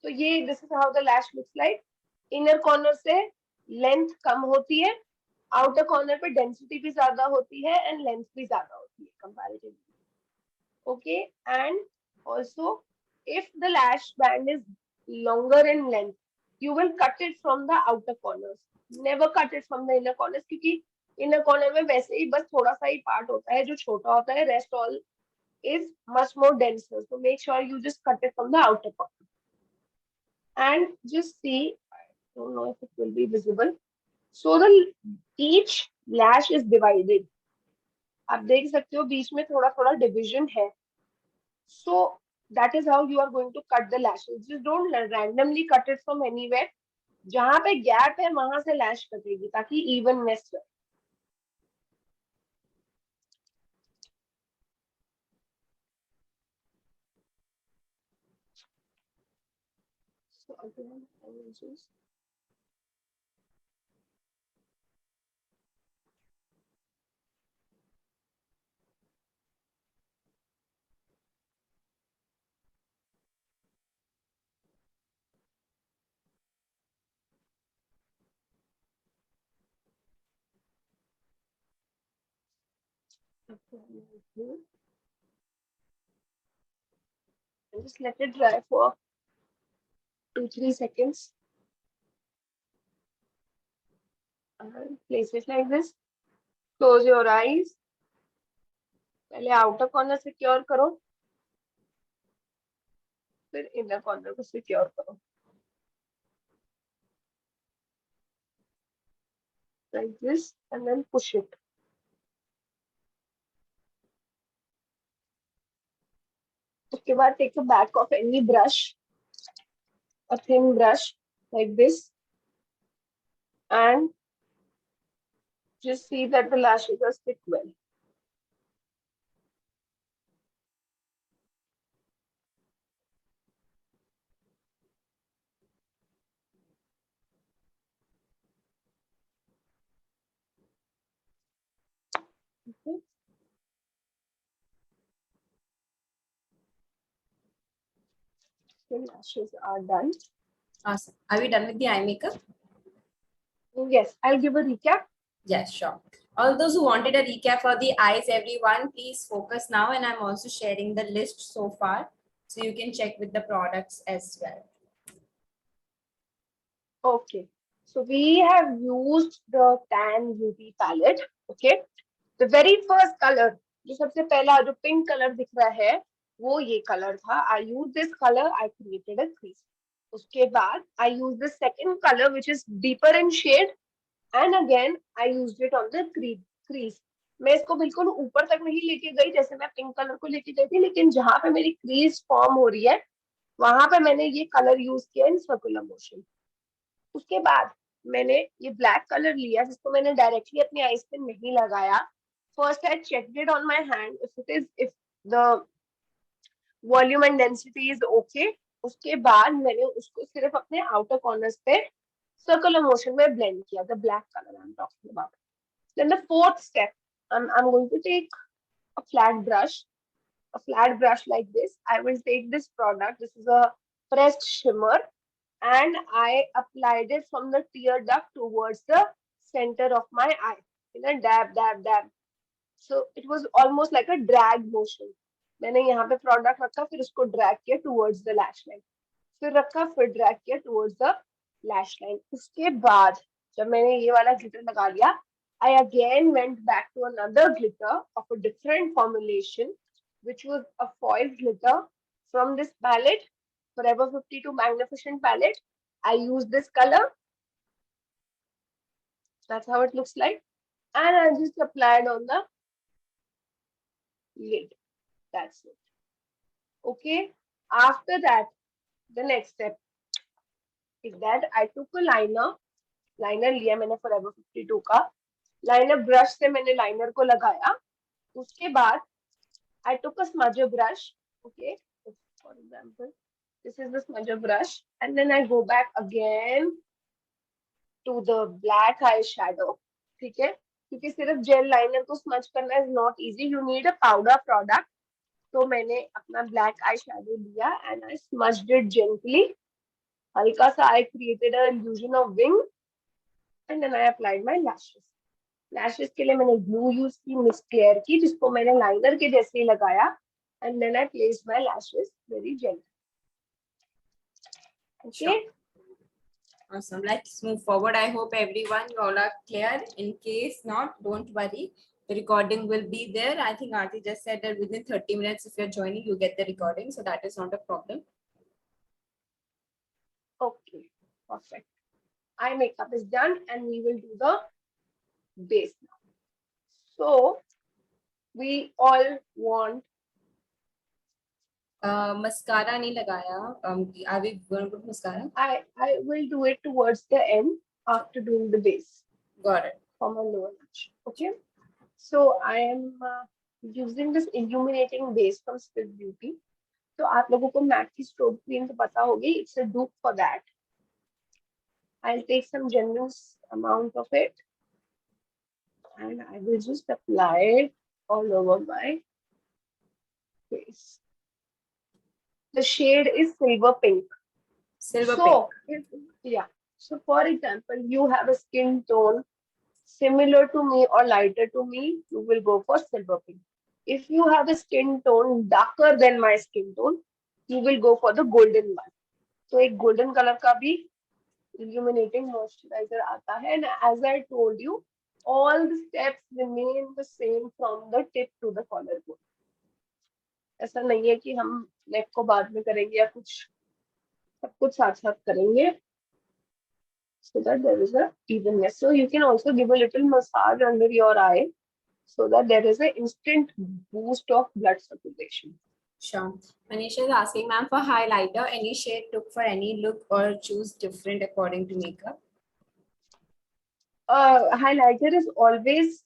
तो ये this is how the lash looks like. Inner corner से length कम होती है, outer corner पे density भी ज्यादा होती है and length भी ज्यादा होती है comparatively. Okay, and also if the lash band is longer in length, you will cut it from the outer corners. Never cut it from the inner corners क्योंकि inner corner में वैसे ही बस थोड़ा सा ही part होता है जो छोटा होता है, rest all is much more denser. So make sure you just cut it from the outer corner. And just see, I don't know if it will be visible. So the each lash is divided. आप देख सकते हो बीच में थोड़ा थोड़ा division है. So that is how you are going to cut the lashes. Just don't randomly cut it from anywhere. जहाँ पे gap है वहां से lash कटेगी ताकि evenness रहे. So again, I will just and just let it dry for 2-3 seconds. And place it like this. Close your eyes. पहले outer corner secure करो, फिर inner corner को secure करो. Like this, and then push it. उसके बाद take the back of any brush, a thin brush like this, and just see that the lashes are stick well. Okay. The lashes are done. Awesome. Are we done with the eye makeup? Yes, I'll give a recap. Yes, sure. All those who wanted a recap for the eyes, everyone, please focus now. And I'm also sharing the list so far, so you can check with the products as well. Okay. So we have used the tan beauty palette. Okay. The very first color, जो सबसे पहला जो pink colour दिख रहा है, वो ये colour था. I used this color. I created a crease. उसके बाद I used the second color which is deeper in shade, and again I used it on the crease. मैं इसको बिल्कुल ऊपर तक नहीं लेके गई जैसे मैं पिंक कलर को लेके गई थी, लेकिन जहां पे मेरी क्रीज फॉर्म हो रही है वहां पे मैंने ये कलर यूज किया इन सर्कुलर मोशन. उसके बाद मैंने ये ब्लैक कलर लिया जिसको मैंने डायरेक्टली अपनी आईज पे नहीं लगाया. First I checked it on my hand if the volume and density is okay. उसके बाद मैंने उसको सिर्फ अपने आउटर कॉर्नर्स पे सर्कुलर मोशन में ब्लेंड किया. The black colour I am talking about. Then the fourth step, I'm going to take a flat brush like this. I will take this product. This is a pressed shimmer, and I applied it from the tear duct towards the center of my eye in a dab. So it was almost like a drag motion. मैंने यहाँ पे product रखा, फिर उसको drag किया towards the lash line, फिर रखा, फिर ड्रैग किया टुवर्ड्स द लैश लाइन. उसके बाद जब मैंने ये वाला ग्लिटर लगा लिया, I again went back to another glitter of a different formulation, which was a foil glitter from this palette, Forever 52 Magnificent palette. I used this color. That's how it looks like. And I just applied on the lid. That's it. Okay. After that, the next step is that I took a liner. Liner लिया मैंने Forever 52 का. Liner brush से मैंने liner को लगाया. उसके बाद I took a smudger brush. Okay. For example, this is the smudger brush. And then I go back again to the black eyeshadow. ठीक है, क्योंकि सिर्फ जेल लाइनर को स्मच करना is not easy, you need a powder product. तो मैंने अपना black eye shadow लिया and I smudged it gently. हल्का सा I created a illusion of wing and then I applied my lashes. Lashes के लिए मैंने ग्लू यूज की, मिस क्लेयर की, जिसको मैंने लाइनर के जैसे ही लगाया and then I placed my lashes very gently. Okay. Awesome. Let's move forward. I hope everyone, you all are clear. In case not, don't worry. The recording will be there. I think Aarti just said that within 30 minutes, if you're joining, you get the recording. So that is not a problem. Okay, perfect. Eye makeup is done and we will do the base now. So we all want Mascara nahi lagaya. Are we going to put mascara? I will do it towards the end after doing the base. Got it. For my lower lash. Okay. So I am using this illuminating base from Spirit Beauty. तो आप लोगों को mat की strobe cream तो पता होगी. It's a dupe for that. I'll take some generous amount of it and I will just apply it all over my face. The shade is silver pink. Silver pink. Yeah. So for example, you have a skin tone similar to me or lighter to me, you will go for silver pink. If you have a skin tone darker than my skin tone, you will go for the golden one. So एक golden color का भी illuminating moisturizer आता है. And as I told you, all the steps remain the same from the tip to the collarbone. ऐसा नहीं है कि हम नेक को बाद में करेंगे या कुछ, सब कुछ साथ साथ करेंगे so that there is a evenness. So you can also give a little massage under your eye so that there is an instant boost of blood circulation. Sure. Manisha is asking, ma'am, for highlighter, any shade took for any look or choose different according to makeup? Highlighter is always,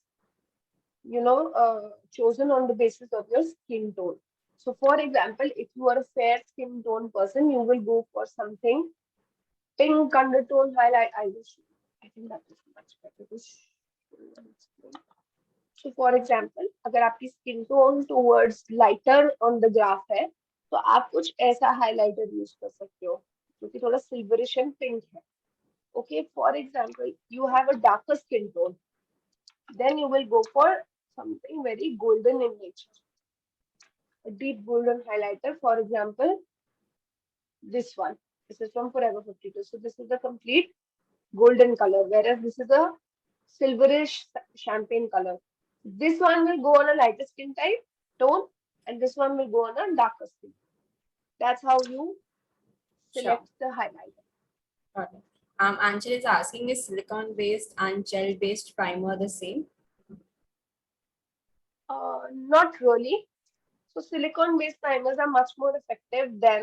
chosen on the basis of your skin tone. So for example, if you are a fair skin tone person, you will go for something pink undertone highlight. I think that is much better. So for example, अगर आपकी skin tone towards lighter on the graph है, तो आप कुछ ऐसा highlighter use कर सकते हो जो कि थोड़ा silverish and pink है. Okay, for example, you have a darker skin tone. Then you will go for something very golden in nature. A deep golden highlighter, for example, this one. This is from Forever 52. So this is the complete golden color, whereas this is a silverish champagne color. This one will go on a lighter skin type tone, and this one will go on a darker skin. That's how you Sure. select the highlighter. Got it. Anchal is asking, is silicone based and gel based primer the same? Not really. So silicone-based primers are much more effective than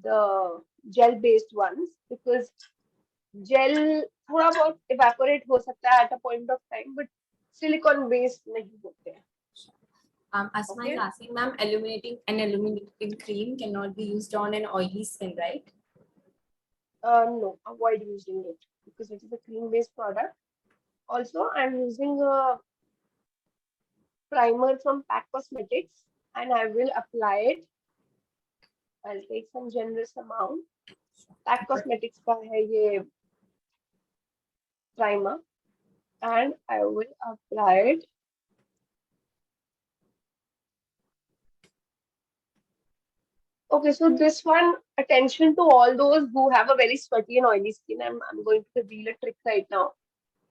the gel-based ones because gel थोड़ा बहुत evaporate हो सकता है at a point of time, but silicone-based नहीं होते हैं. Asma is Okay. asking, ma'am, illuminating cream cannot be used on an oily skin, right? No, avoid using it because it is a cream-based product. Also, I'm using a primer from Pack Cosmetics and I will apply it. I'll take some generous amount. Pack Cosmetics का है ये primer and I will apply it. Okay, so this one, attention to all those who have a very sweaty and oily skin. I'm going to reveal a trick right now.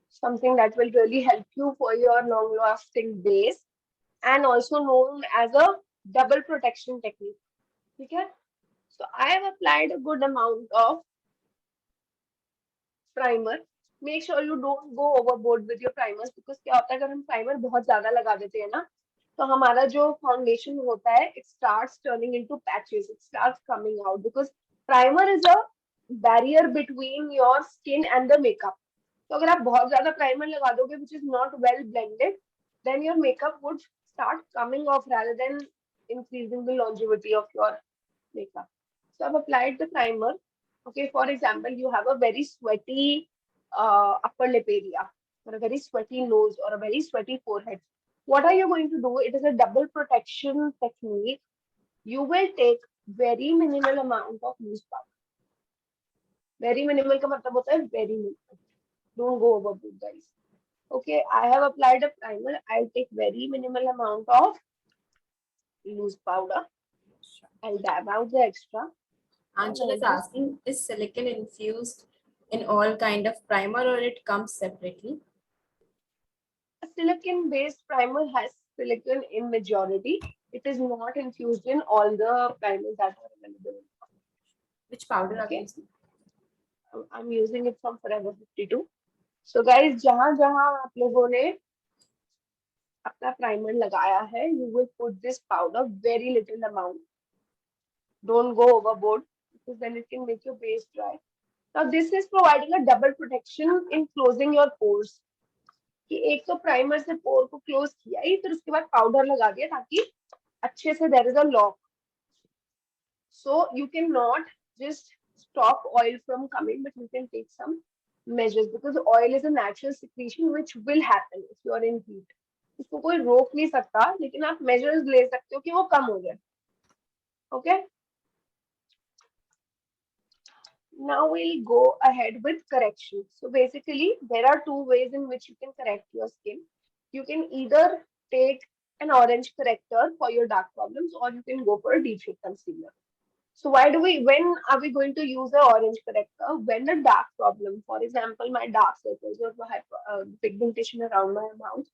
Something that will really help you for your long-lasting base and also known as a double protection technique. Okay? So I have applied a good amount of primer. Make sure you don't go overboard with your primers because क्या होता है अगर हम primer बहुत ज्यादा लगा देते हैं ना तो हमारा जो foundation होता है it starts turning into patches, it starts coming out because primer is a barrier between your skin and the makeup. तो अगर आप बहुत ज्यादा प्राइमर लगा दोगे which is not well blended, then your makeup would start coming off rather than increasing the longevity of your makeup. So I've applied the primer. Okay, for example, you have a very sweaty upper lip area, or a very sweaty nose, or a very sweaty forehead. What are you going to do? It is a double protection technique. You will take very minimal amount of loose powder. Very minimal का मतलब होता है very minimal. Don't go overboard, guys. Okay, I have applied a primer. I'll take very minimal amount of loose powder. I'll dab out the extra. Anchal is asking, is silicone infused in all kind of primer or it comes separately? A silicone-based primer has silicone in majority. It is not infused in all the primers that are available. Which powder are you Okay. using? I'm using it from Forever 52. So guys, जहाँ जहाँ आप लोगों ने अपना primer लगाया है, you will put this powder very little amount. Don't go overboard because then it can make your base dry. Now this is providing a double protection in closing your pores. कि एक तो primer से पोर को close किया ही फिर उसके बाद powder लगा दिया ताकि अच्छे से there is a lock. So you cannot just stop oil from coming, but you can take some measures because oil is a natural secretion which will happen if you are in heat. इसको कोई रोक नहीं सकता लेकिन आप measures ले सकते हो कि वो कम हो जाए. Okay? Now we'll go ahead with correction. So basically, there are two ways in which you can correct your skin. You can either take an orange corrector for your dark problems, or you can go for a deep shade concealer. So when are we going to use an orange corrector? When the dark problem, for example, my dark circles or pigmentation around my mouth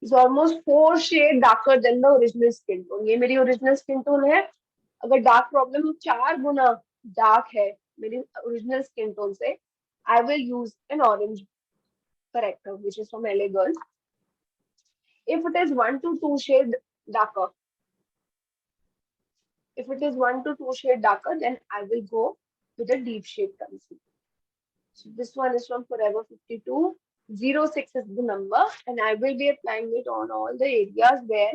is almost 4 shades darker than the original skin tone. ये मेरी original skin tone है. अगर dark problem 4 गुना dark है मेरी original skin tone से, I will use an orange corrector, which is from LA Girl. If it is 1 to 2 shade darker, then I will go with a deep shade concealer. So this one is from Forever 52. 06 is the number, and I will be applying it on all the areas where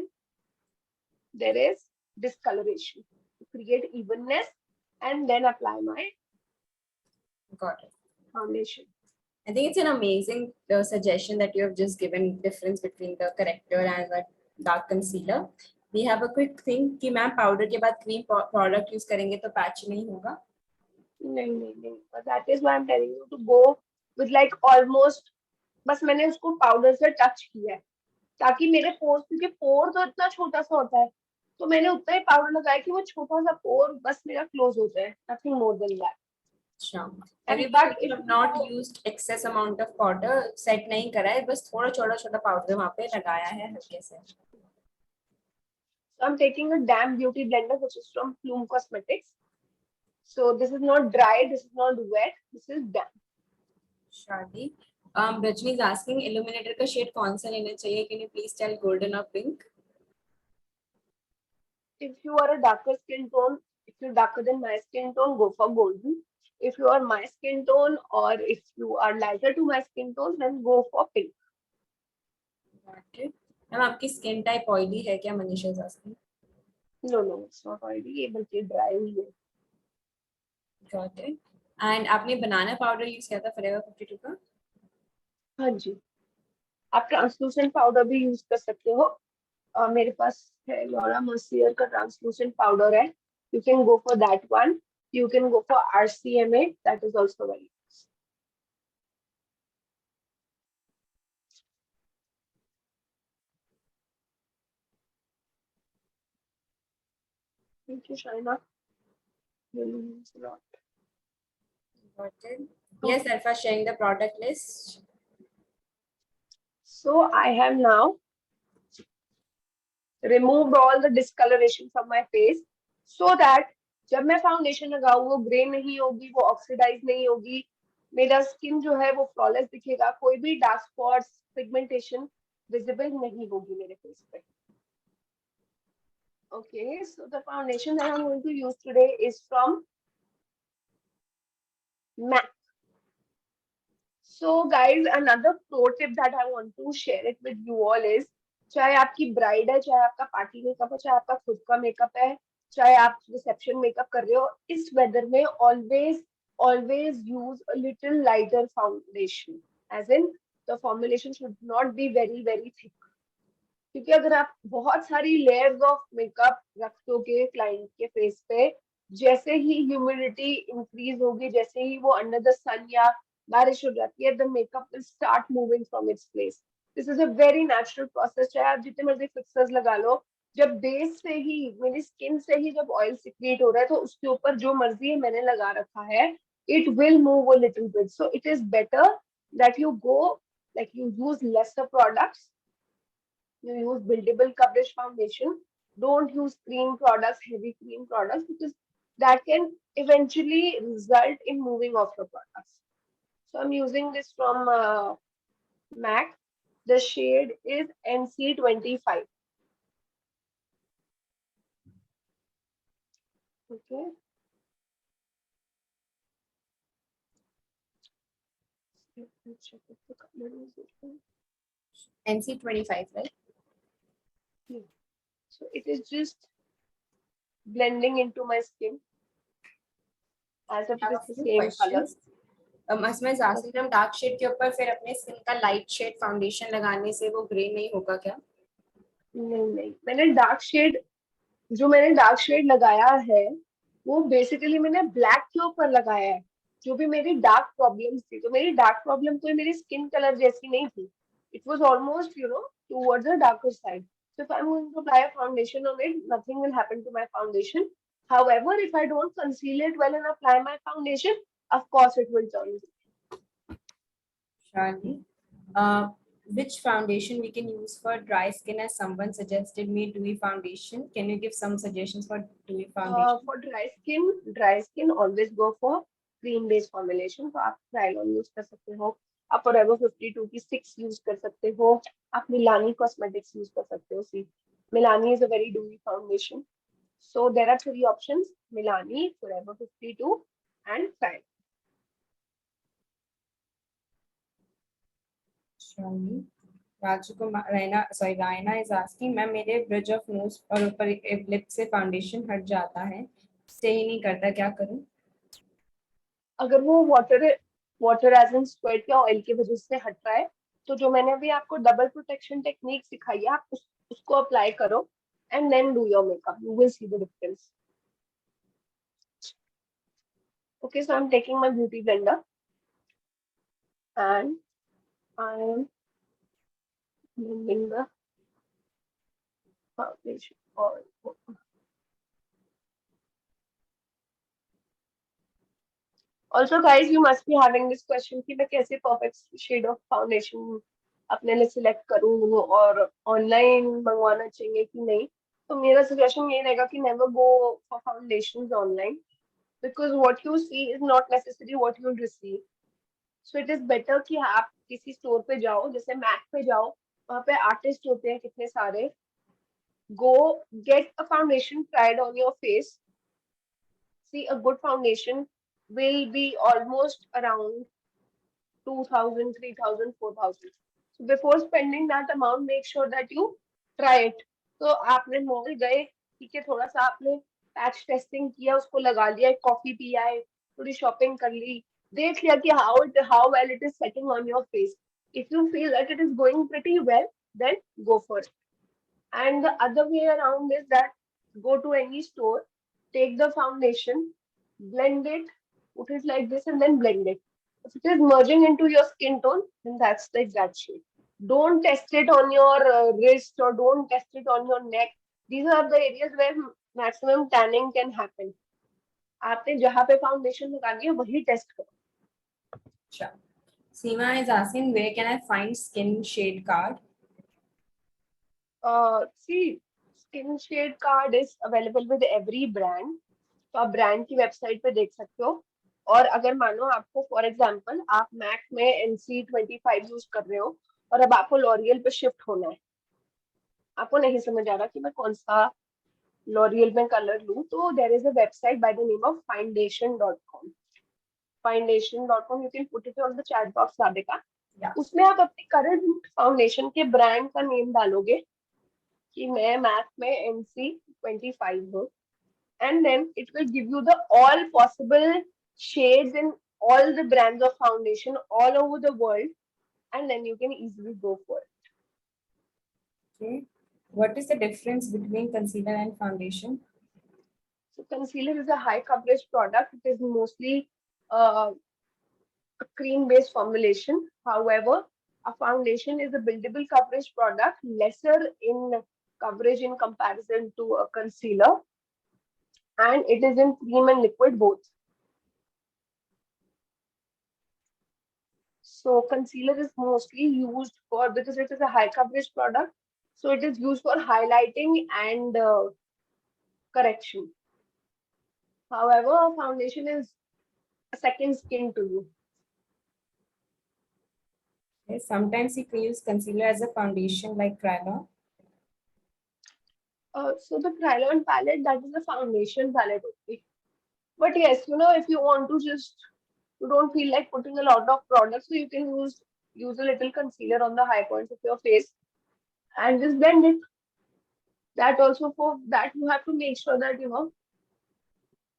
there is discoloration to create evenness, and then apply my Got it. foundation. I think it's an amazing suggestion that you have just given difference between the corrector and the dark concealer. We have a quick thing कि ma'am powder के बाद cream product use करेंगे तो patch नहीं होगा. नहीं. But that is why I'm telling you to go with like almost बस मैंने उसको पाउडर से टच किया है ताकि मेरे पोर्स, क्योंकि पोर तो इतना छोटा सा होता है, तो मैंने उतना ही पाउडर लगाया कि वो छोटा सा पोर बस मेरा क्लोज हो जाए, नथिंग मोर देन दैट. अच्छा, एंड अभी बट भी if have not you, used excess amount of powder, set नहीं करा है, बस थोड़ा छोटा छोटा पाउडर वहां पे लगाया है हल्के से. so I'm taking a damn beauty blender which is from Plume Cosmetics. So this is not dry, this is not wet, this is damp. शादी रजनी इज आस्किंग इल्यूमिनेटर का शेड कौन सा लेना चाहिए, can you please tell golden और pink. If you are a darker skin tone, if you're darker than my skin tone, go for golden. If you are my skin tone or if you are lighter to my skin tone, then go for pink. Ma'am आपकी skin type oily है क्या, Manisha is asking. No, no, it's not oily, ये बल्कि dry हुई है. Got it. And आपने banana powder use किया था फॉरएवर 52 का. हाँ जी, आप ट्रांसलूसेंट पाउडर भी यूज कर सकते हो. मेरे पास है लॉरा मर्सियर का ट्रांसलूसेंट पाउडर है. You can go for that one. You can go for RCMA, that is also very. Thank you Shaina. Really means a lot. Got it. Yes, Alpha sharing the product list. So I have now removed all the discoloration from my face so that जब मैं foundation लगाऊं वो grey नहीं होगी, वो oxidise नहीं होगी, मेरा स्किन जो है वो फ्लॉलेस दिखेगा, कोई भी डार्क स्पॉट्स पिगमेंटेशन विजिबल नहीं होगी मेरे फेस पे. Okay, so the foundation that I'm going to use today is from MAC. So guys, another pro tip that I want to share it with you all is, चाहे आपकी bride है, चाहे आपका party makeup है, चाहे आपका खुद का मेकअप है, चाहे आप रिसेप्शन मेकअप कर रहे हो, इस वेदर में always use a little lighter foundation, as in the formulation should not be very thick. क्योंकि अगर आप बहुत सारी लेयर्स ऑफ मेकअप रख दोगे क्लाइंट के फेस पे, जैसे ही ह्यूमिडिटी इंक्रीज होगी, जैसे ही वो अंडर द सन या बारिश हो जाती है, the makeup will start moving from its place. This is a very natural process. चाहे आप जितने मर्जी फिक्सर्स लगा लो, जब बेस से ही, मेरी स्किन से ही जब ऑयल सिक्रिएट हो रहा है, तो उसके ऊपर जो मर्जी मैंने लगा रखा है, it will move a little bit. So it is better that you go, like you use lesser products, you use buildable coverage foundation. Don't use cream products, heavy cream products, because that can eventually result in moving off your products. So I'm using this from MAC. The shade is NC25. Okay. Let me check if the color is different. NC25, right? Yeah. So it is just blending into my skin as if I it have is a the few same color. questions. इसमें जासिर हम dark shade के ऊपर फिर अपने skin का light shade foundation लगाने से वो ग्रे नहीं होगा क्या? नहीं, मैंने डार्क शेड लगाया है, वो बेसिकली मैंने ब्लैक के ऊपर लगाया है. जो भी मेरी डार्क प्रॉब्लम्स थी, तो मेरी डार्क प्रॉब्लम कोई मेरी स्किन कलर जैसी नहीं थी. It was almost towards the darker side. So if I'm going to apply a foundation on it, nothing will happen to my foundation. However, if I don't conceal it well and apply my foundation, of course it will turn. Shani, which foundation we can use for dry skin, as someone suggested me dewy foundation. Can you give some suggestions for dewy foundation? For dry skin always go for cream based formulation. तो आप Krylon use कर सकते हो, आप Forever 52 की 6 use कर सकते हो, आप मिलानी कॉस्मेटिक्स यूज कर सकते हो. सी, मिलानी is a very dewy foundation. So there are three options: Milani, Forever 52, and Krylon. Shani, Raina is asking, ma'am मेरे ब्रिज ऑफ नोज और ऊपर लिप से फाउंडेशन हट जाता है, स्टे ही नहीं करता, क्या करूं? अगर वो वाटर एज इन स्वेट या ऑयल की वजह से हट रहा है, तो जो मैंने अभी आपको डबल प्रोटेक्शन टेक्निक सिखाई है, आप उसको अप्लाई करो and then do your makeup. You will see the difference. Okay, so I'm taking my beauty blender and I am blending the foundation all over. Also, guys, you must be having this question कि मैं कैसे perfect shade of foundation अपने लिए select करूँ और online मंगवाना चाहिए कि नहीं. तो मेरा suggestion ये रहेगा कि never go for foundations online because what you see is not necessarily what you'll receive. So it is better कि आप किसी store पे जाओ, जैसे MAC पे जाओ, वहाँ पे artist होते हैं कितने सारे. Go get a foundation tried on your face. See, a good foundation will be almost around 2,000, 3,000, 4,000. So before spending that amount, make sure that you try it. तो आपने मॉल गए, ठीक है, थोड़ा सा आपने पैच टेस्टिंग किया, उसको लगा लिया, कॉफी पिया है, थोड़ी शॉपिंग कर ली, देख लिया कि how well it is setting on your face. If you feel that it is going pretty well, then go for it. And the other way around is that go to any store, take the foundation, blend it, put it like this, and then blend it. If it is merging into your skin tone, then that's the exact shade. Don't test it on your wrist or don't test it on your neck. These are the areas where maximum tanning can happen. आपने जहाँ पे foundation लगानी है वही test करो. Sure. Seema is asking, where can I find skin shade card? See, skin shade card is available with every brand. तो आप brand की वेबसाइट पे देख सकते हो. और अगर मानो आपको फॉर एग्जांपल आप मैक में NC25 यूज कर रहे हो और अब आपको लॉरियल पे शिफ्ट होना है, आपको नहीं समझ आ रहा कि मैं कौन सा लॉरियल में कलर लूं, तो there is a website by the name of foundation.com. foundation.com, you can put it on the chat box Radhika. उसमें आप अपने करंट फाउंडेशन के ब्रांड का नेम डालोगे कि मैं मैक में NC25 हूँ, and then it will give you the all possible shades in all the brands of foundation all over the world, and then you can easily go for it. Okay. What is the difference between concealer and foundation? So concealer is a high coverage product. It is mostly a cream based formulation. However, a foundation is a buildable coverage product, lesser in coverage in comparison to a concealer, and it is in cream and liquid both. So concealer is mostly used for, because it is a high coverage product, so it is used for highlighting and correction. However, a foundation is a second skin to you. Okay. Sometimes you can use concealer as a foundation like Kryolan. So the Kryolan palette, that is a foundation palette only. But yes, if you want to just, you don't feel like putting a lot of products, so you can use a little concealer on the high points of your face and just blend it. That also, for that you have to make sure that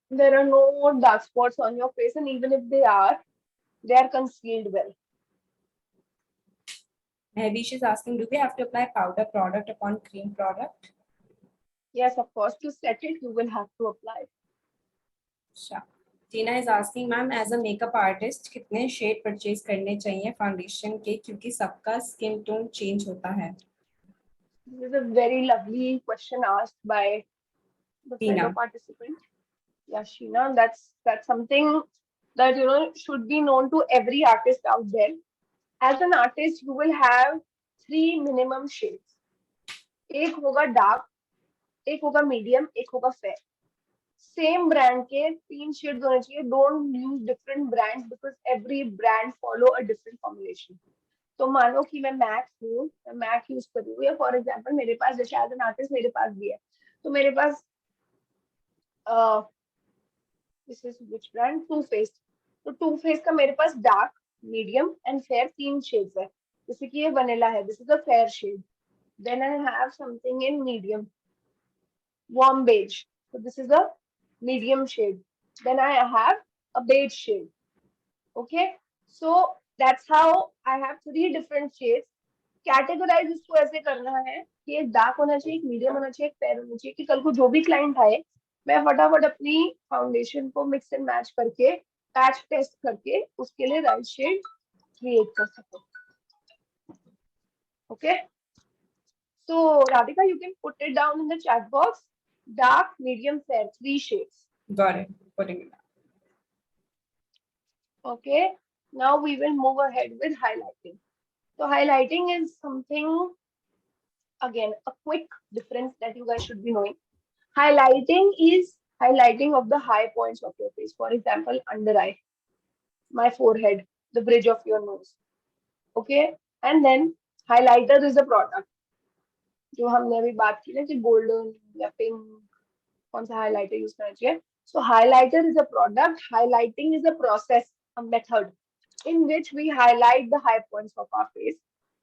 there are no dark spots on your face, and even if they are concealed well. Mahvish is asking, do we have to apply powder product upon cream product? Yes, of course, to set it, you will have to apply. Sure. Tina is asking, ma'am, as a makeup artist, कितने shade purchase करने चाहिए foundation के, क्योंकि सबका skin tone change होता है. This is a very lovely question asked by the Tina. fellow participant. Yeah, Sheena, that's something that should be known to every artist out there. As an artist, you will have 3 minimum shades. एक होगा dark, एक होगा medium, एक होगा fair. Same brand के 3 shades होने चाहिए. Don't use different brands because every brand follow a different formulation. तो मानो कि मैं मैक हूँ, मैं मैक यूज कर रही हूँ, या फॉर एग्जाम्पल मेरे पास, जैसे एज एन आर्टिस्ट मेरे पास भी है, तो मेरे पास this is which brand, too face. तो टू फेस का मेरे पास dark, medium and fair 3 shades है. जैसे कि ये वनीला है, this is a fair shade. Then I have something in medium, warm beige, so this is a medium shade. Then I have a beige shade. Okay, so that's how I have 3 different shades. Categorise इसको ऐसे करना है कि एक dark होना चाहिए, एक medium होना चाहिए, एक फेयर होना चाहिए, कि कल को जो भी क्लाइंट आए, मैं फटाफट अपनी फाउंडेशन को मिक्स एंड मैच करके पैच टेस्ट करके उसके लिए राइट शेड क्रिएट कर सकूं. Okay. So Radhika, you can put it down in the chat box. Dark, medium, fair, 3 shades. Got it. Putting it down. Okay. Now we will move ahead with highlighting. So highlighting is something, again, a quick difference that you guys should be knowing. Highlighting is highlighting of the high points of your face. For example, under eye, my forehead, the bridge of your nose. Okay. And then highlighter is a product. जो हमने अभी बात की ना कि golden या pink कौन सा highlighter use करना चाहिए. So highlighter is a product. Highlighting is a process, a method in which we highlight the high points of our face.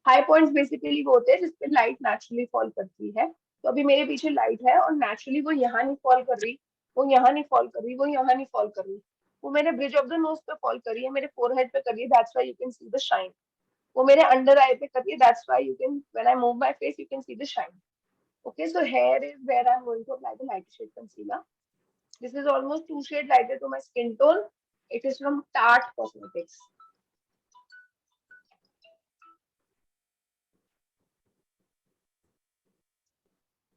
High points basically वो होते हैं जिस पे light naturally fall करती है. तो अभी मेरे पीछे light है और naturally वो यहाँ नहीं fall कर रही, वो यहाँ नहीं fall कर रही, वो यहाँ नहीं fall कर रही. वो मेरे bridge of the nose पे fall कर रही है, मेरे forehead पे कर रही है. That's why you can see the shine. वो मेरे under eye पे कर रही है. That's why you can, when I move my face, you can see the shine. Okay, so here is where I'm going to apply the light shade concealer. This is almost 2 shades lighter to my skin tone. It is from Tarte Cosmetics.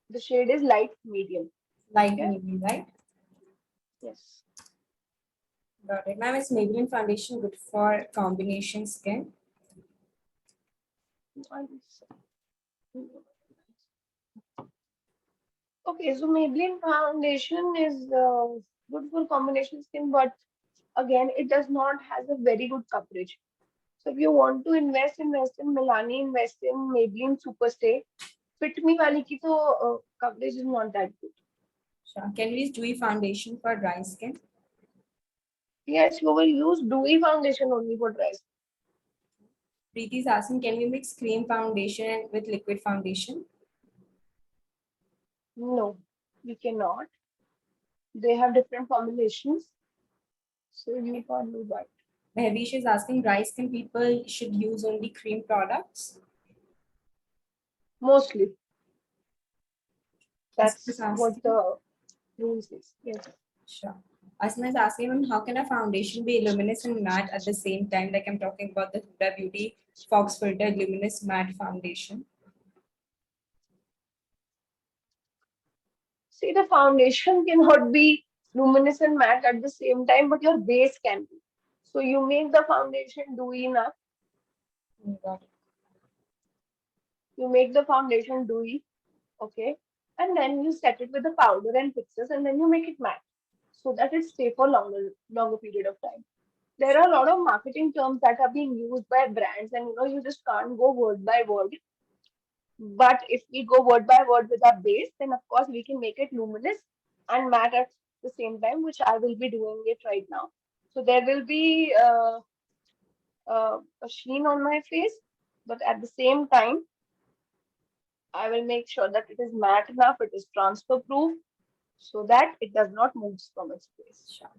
The shade is light medium. Light Okay? medium, right? Yes. Got it. Ma'am, is Maybelline foundation good for combination skin? Okay, so Maybelline foundation is good for combination skin, but again, it does not has a very good coverage. So if you want to invest in Milani, invest in Maybelline Superstay. Fit Me वाली की तो coverage is not that good. Sure. Can we use dewy foundation for dry skin? Yes, you will use dewy foundation only for dry skin. Preeti is asking, can we mix cream foundation with liquid foundation? No, we cannot. They have different formulations, so you can't do that. Mahvish is asking, dry skin people should use only cream products? Mostly, Asma is that's asking, what the rules is. Yes. sure. Asma is asking, ma'am, how can a foundation be luminous and matte at the same time? Like I'm talking about the Huda Beauty Fox Filter Luminous Matte Foundation. See, the foundation cannot be luminous and matte at the same time, but your base can be. So you make the foundation dewy enough. Got it. You make the foundation dewy, okay, and then you set it with the powder and fixes, and then you make it matte so that it stay for longer period of time. There are a lot of marketing terms that are being used by brands, and you just can't go word by word. But if we go word by word with our base, then of course we can make it luminous and matte at the same time, which I will be doing it right now. So there will be a sheen on my face, but at the same time, I will make sure that it is matte enough, it is transfer proof, so that it does not move from its place. Sure.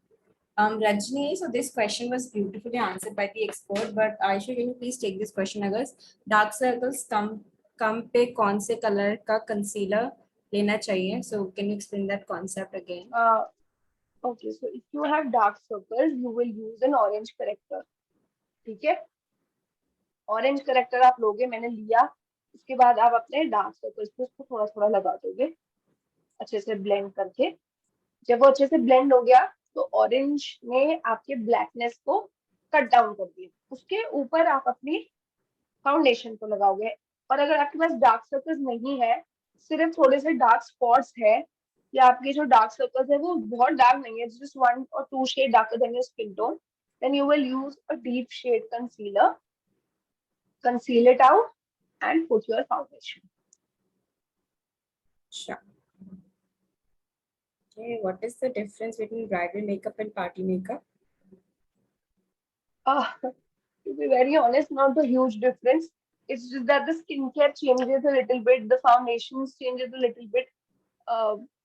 Rajni, so this question was beautifully answered by the expert, but Aisha, can you please take this question? अगर dark circles कम पे कौन से color का concealer लेना चाहिए? So can you explain that concept again? Okay, so if you have dark circles, you will use an orange corrector. ठीक है? Orange character आप लोगे, मैंने लिया. उसके बाद आप अपने डार्क सर्कल्स पे उसको थोड़ा थोड़ा लगा दोगे अच्छे से ब्लेंड करके. जब वो अच्छे से ब्लेंड हो गया तो ऑरेंज ने आपके ब्लैकनेस को कट डाउन कर दिया. उसके ऊपर आप अपनी फाउंडेशन को लगाओगे. और अगर आपके पास डार्क सर्कल्स नहीं है, सिर्फ थोड़े से डार्क स्पॉट्स है, या आपके जो डार्क सर्कल्स है वो बहुत डार्क नहीं है, just 1 or 2 shade darker than your skin tone, then you will use a deep shade concealer, conceal it out and put your foundation. Sure. Okay, what is the difference between bridal makeup and party makeup? To be very honest, not a huge difference. It's just that the skincare changes a little bit, the foundations changes a little bit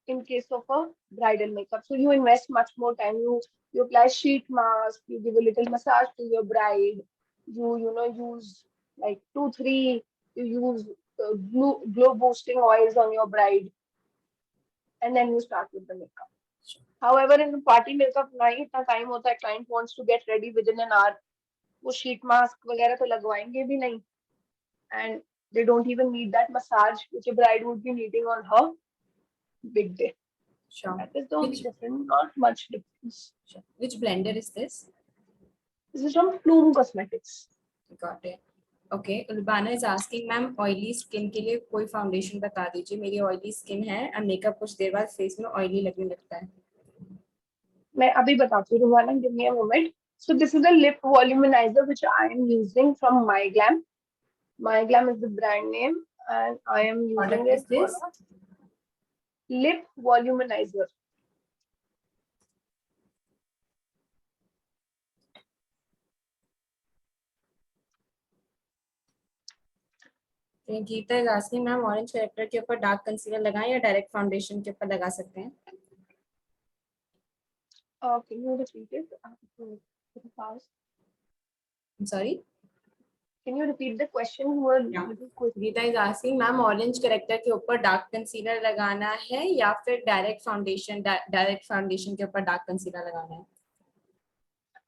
in case of a bridal makeup. So you invest much more time. You apply sheet mask, you give a little massage to your bride, you use like 2 3, you use glow boosting oils on your bride, and then you start with the makeup. However, in the party makeup नहीं इतना time होता है, client wants to get ready within an hour, वो sheet mask वगैरह तो लगवाएंगे भी नहीं, and They don't even need that massage which a bride would be needing on her big day. Sure. That is the only difference, not much difference. Sure. Which blender is this? This is from Flume Cosmetics. Got it. Okay, Urbana is asking, ma'am oily skin के लिए कोई foundation बता दीजिए, मेरी oily skin है और makeup कुछ देर बाद फेस में ऑयली लगने लगता है. मैं अभी बताती हूँ रुमाना, give me a moment. So this is a lip voluminizer which I am using from My Glam. My Glam is the brand name, and I am using Product is it for this? a lip voluminizer. Geeta is asking, ma'am orange character के ऊपर dark concealer लगाएं या direct foundation के ऊपर लगा सकते हैं? Can you repeat it? I'm sorry. Can you repeat the question? You were Yeah. little quick. Geeta is asking, ma'am orange character के ऊपर डार्क कंसीलर लगाना है या फिर डायरेक्ट फाउंडेशन के ऊपर डार्क कंसीलर लगाना है?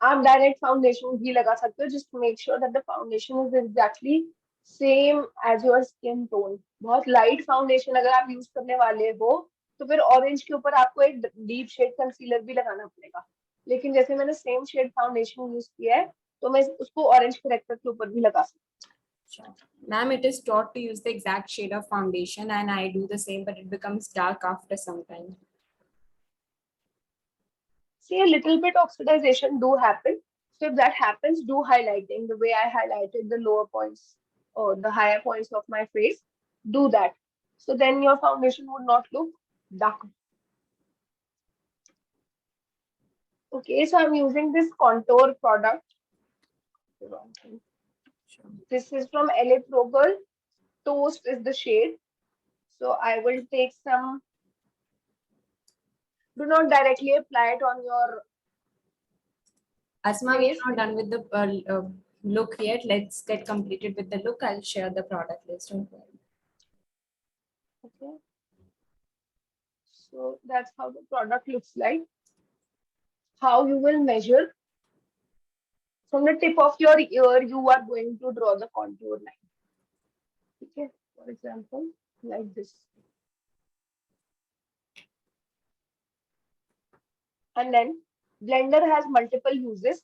आप डायरेक्ट फाउंडेशन भी लगा सकते हो, just make sure that the foundation is exactly same as your skin tone. बहुत लाइट फाउंडेशन अगर आप यूज करने वाले हो तो फिर ऑरेंज के ऊपर आपको एक डीप शेड कंसीलर भी लगाना पड़ेगा. लेकिन जैसे मैंने सेम शेड फाउंडेशन यूज किया है तो मैं उसको ऑरेंज करेक्टर के ऊपर भी लगा सकती हूँ. Sure. Ma'am, it is taught to use the exact shade of foundation and I do the same, but it becomes dark after some time. See, a little bit oxidization do happen. So if that happens, do highlighting the way I highlighted the lower points or the higher points of my face. Do that. So then your foundation would not look dark. Okay, so I'm using this contour product. This is from LA Pro Girl. Toast is the shade. So I will take some. Do not directly apply it on your Asma, we're not done with the look yet. Let's get completed with the look. I'll share the product list. Okay. So that's how the product looks like. How you will measure. From the tip of your ear, you are going to draw the contour line. Okay, for example, like this. And then blender has multiple uses.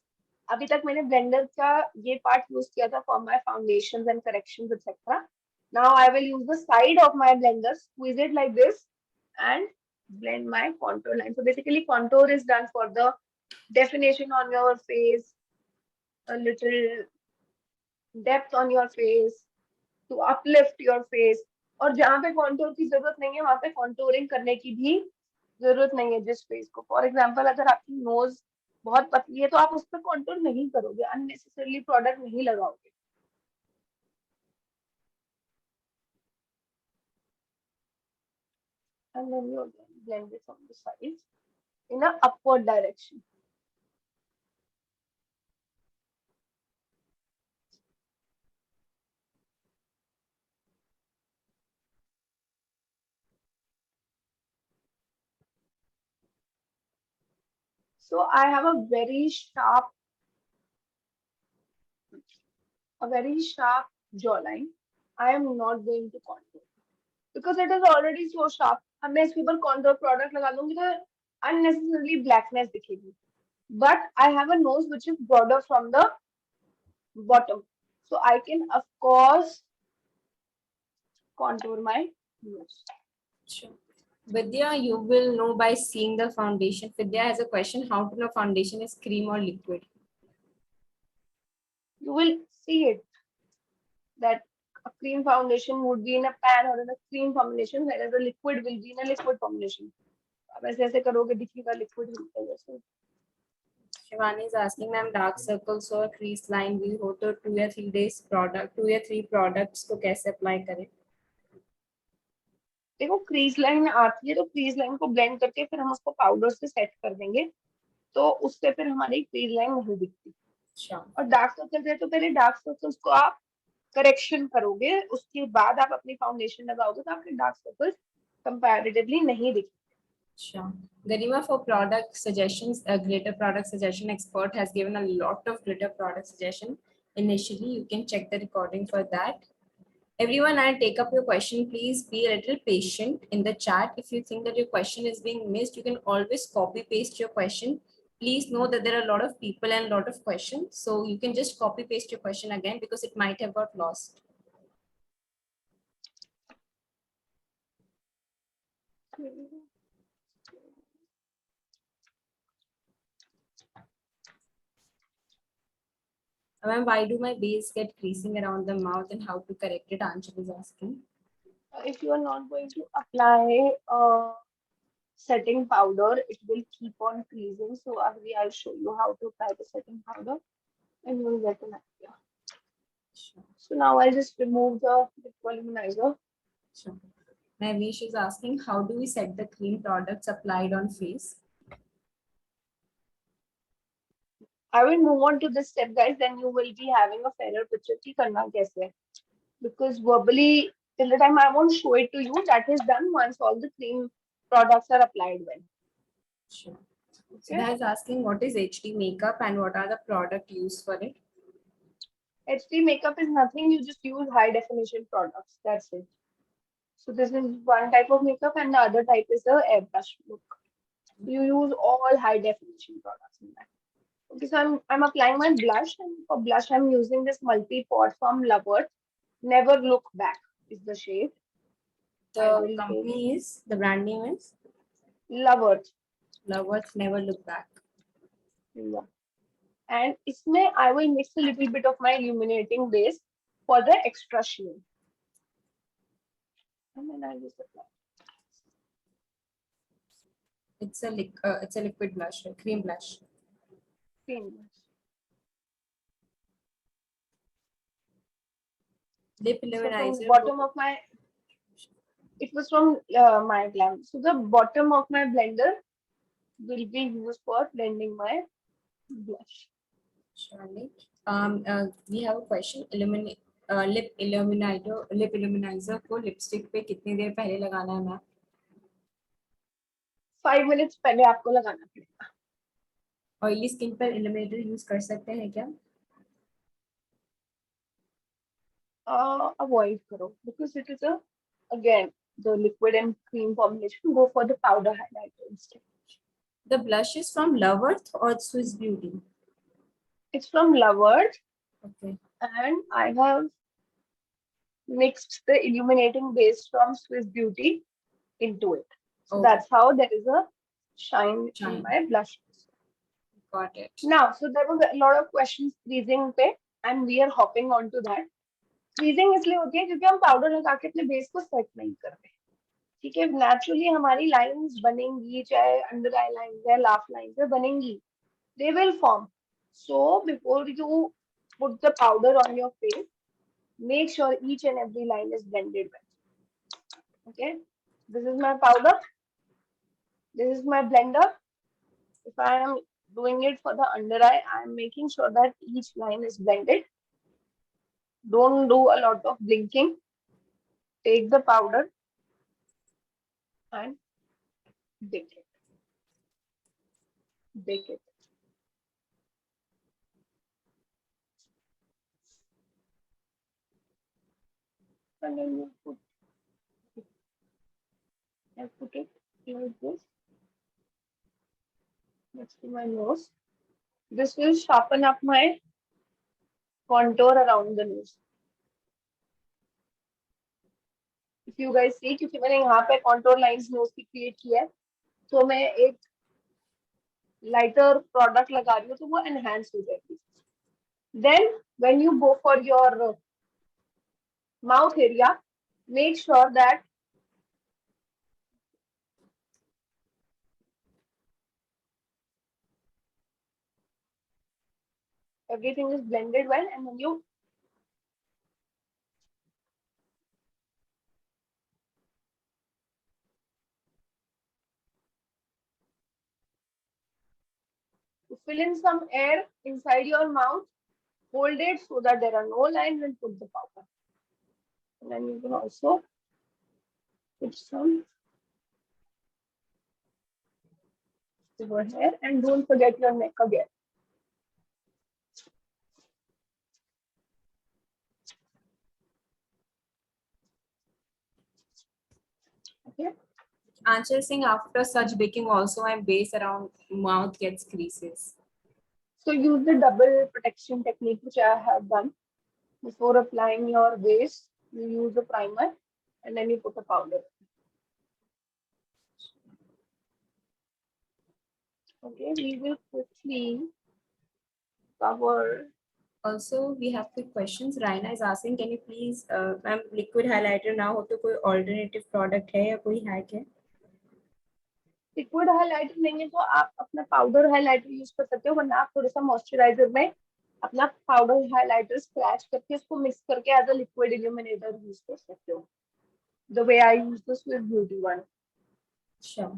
अभी तक मैंने blender का ये part use किया था for my foundations and corrections etc. Now I will use the side of my blender, squeeze it like this, and blend my contour line. So basically, contour is done for the definition on your face, a little depth on your face, to uplift your face. और जहाँ पे contour की जरूरत नहीं है वहां पे contouring करने की भी जरूरत नहीं है जिस फेस को. फॉर एग्जांपल अगर आपकी नोज बहुत पतली है तो आप उस पर कॉन्टोर नहीं करोगे, अननेसेसरली प्रोडक्ट नहीं लगाओगे. And then you blend it on the sides in a upward direction. So I have a very sharp jawline. I am not going to contour because it is already so sharp. अब मैं इसके ऊपर contour product लगा दूंगी तो unnecessarily blackness दिखेगी. But I have a nose which is broader from the bottom, so I can of course contour my nose. Sure. Vidya, you will know by seeing the foundation. Vidya has a question: how to know foundation is cream or liquid? You will see it that a cream foundation would be in a pan or in a cream formulation, whereas a liquid will be in a liquid formulation. अब ऐसे ऐसे करोगे दिखेगा liquid मिलता है जैसे. Shivani is asking, ma'am, dark circles or crease line भी हो तो 2 या 3 days product, 2 या 3 products को कैसे apply करें? देखो क्रीज लाइन आती है तो क्रीज लाइन को ब्लेंड करके फिर हम उसको पाउडर से सेट कर देंगे तो उससे फिर हमारी क्रीज लाइन नहीं दिखती. और डार्क सर्कल्स है तो पहले डार्क सर्कल्स को आप करेक्शन करोगे, उसके बाद आप अपनी फाउंडेशन लगाओगे तो आपके डार्क सर्कल्स कंपैरेटिवली नहीं दिखेंगे. Sure. Garima, for product suggestions, a glitter product suggestion expert has given a lot of glitter product suggestion. Initially, you can check the recording for that. Everyone, I'll take up your question. Please be a little patient in the chat. If you think that your question is being missed, you can always copy paste your question. Please know that there are a lot of people and a lot of questions. So you can just copy paste your question again because it might have got lost. Ma'am, why do my base get creasing around the mouth and how to correct it? Anshul is asking. If you are not going to apply setting powder, it will keep on creasing. So I'll show you how to apply the setting powder and you'll get an idea. Sure. So now I'll just remove the voluminizer. Sure. Navish is asking, how do we set the cream products applied on face? I will move on to this step, guys. Then you will be having a fairer picture. कि करना कैसे है. Because verbally, till the time I won't show it to you, that is done once all the cream products are applied well. Sure. Okay. Siddha is asking, what is HD makeup and what are the product used for it? HD makeup is nothing. You just use high definition products. That's it. So this is one type of makeup, and the other type is the airbrush look. You use all high definition products in that. Okay, so I'm applying my blush, and for blush I'm using this multi-pot from Lovers. Never Look Back is the shade. The company is, the brand name is? Lovers. Lovers Never Look Back. Yeah. And इसमें I will mix a little bit of my illuminating base for the extra sheen. And then I'll just apply. It's a liquid blush, right? Cream blush. Cream blush. Lip So illuminizer. from bottom of my, it was from my glam. So the bottom of my blender will be used for blending my blush. Surely. We have a question. Lip illuminizer को lipstick पे कितनी देर पहले लगाना है ma'am? 5 minutes पहले आपको लगाना पड़ेगा. Oily skin पर illuminator use कर सकते हैं क्या? Avoid करो because it is again the liquid and cream formulation. Go for the powder highlighter instead. The blush is from Lovers or Swiss Beauty? It's from Lovers. Okay. And I have mixed the illuminating base from Swiss Beauty into it. So that's how there is a shine in my blush. Got it. Now, so there was a lot of questions creasing पे, and we are hopping on to that. Creasing इसलिए होती है क्योंकि हम powder लगा के अपने base को सेट नहीं करते. ठीक है, नेचुरली हमारी लाइंस बनेंगी, चाहे अंडर आई लाइंस है, लाफ लाइंस है, बनेंगी. They will form. So before you put the powder on your face, make sure each and every line is blended well. Okay, this is my powder. This is my blender. If I am doing it for the under eye, I am making sure that each line is blended. Don't do a lot of blinking. Take the powder and bake it. Bake it. And then you put it. I put it like this next to my nose. This will sharpen up my contour around the nose. If you guys see, क्योंकि मैंने यहाँ पे contour lines nose की create की है, तो मैं एक lighter product लगा रही हूँ तो वो enhance हो जाएगी. Then when you go for your mouth area, make sure that everything is blended well, and when you fill in some air inside your mouth, hold it so that there are no lines, and put the powder. And then you can also put some over here, and don't forget your neck again. Okay. Anshul Singh, after such baking also my base around mouth gets creases. So use the double protection technique which I have done. Before applying your base, you use a primer and then you put a powder. Okay, we will quickly cover. Also, we have quick questions. Raina is asking, can you please, ma'am, liquid highlighter now हो तो कोई alternative product है या कोई hack है? Liquid highlighter नहीं है तो आप अपना पाउडर हाइलाइटर यूज कर सकते हो, वरना आप थोड़ा सा मॉइस्चराइजर में अपना पाउडर हाइलाइटर स्क्रैच करके उसको मिक्स करके as a liquid illuminator use कर सकते हो, the way I use the Swiss Beauty one. Sure.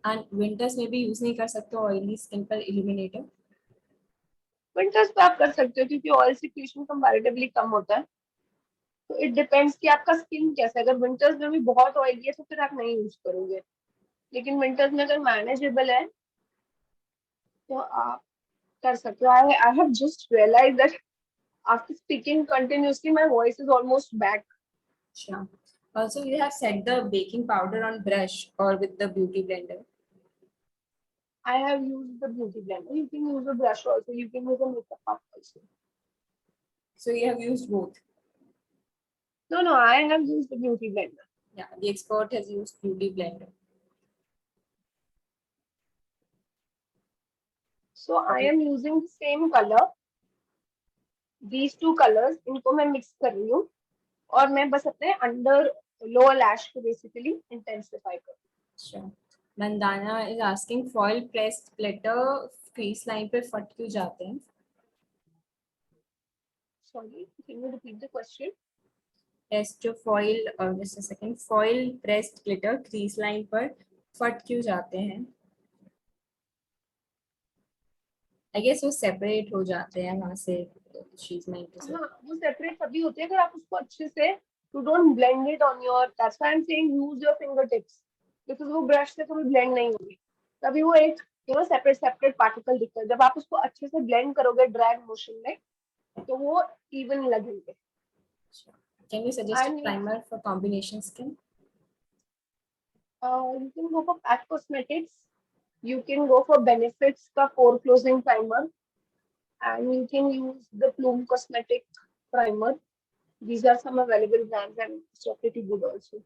And winters में भी use नहीं कर सकते oily skin पर illuminator? विंटर्स पे आप कर सकते हो क्योंकि ऑयल सिक्रीशन कंपैरेटिवली कम होता है. तो इट डिपेंड्स कि आपका स्किन कैसा है. अगर विंटर्स में भी बहुत ऑयली है तो फिर आप नहीं यूज करोगे, लेकिन विंटर्स में अगर मैनेजेबल है तो आप कर सकते हो. I have just realise that after speaking continuously my voice is almost back. Sure. Also, you have set the baking powder on brush or with the beauty blender. I have used the beauty blender. You can use a brush also. You can use a makeup puff also. So you have used both. No, I have used the beauty blender. Yeah, the expert has used beauty blender. So I am using the same color. These two colors, इनको मैं mix कर रही हूँ और मैं बस अपने under lower lash को basically intensify कर रही हूँ. Sure. Mandana is asking, foil pressed glitter crease line पे फट क्यों जाते हैं? Sorry, can you repeat the question? Test foil, just a second. Foil pressed glitter crease line पर फट क्यों जाते हैं? I guess वो separate हो जाते हैं वहाँ से. She's meant to say. हाँ, वो separate तभी होते हैं अगर आप उसको अच्छे से you don't blend it on your. That's why I'm saying use your fingertips because वो brush से कभी blend नहीं होगी. तभी वो एक separate particle दिखता है. जब आप उसको अच्छे से blend करोगे drag motion में तो वो even लगेंगे. Sure. Can you suggest a And primer for combination skin? you can go for Pat Cosmetics. You can go for Benefits का pore closing primer, and you can use the Plume Cosmetic primer. These are some available brands and it's pretty good also.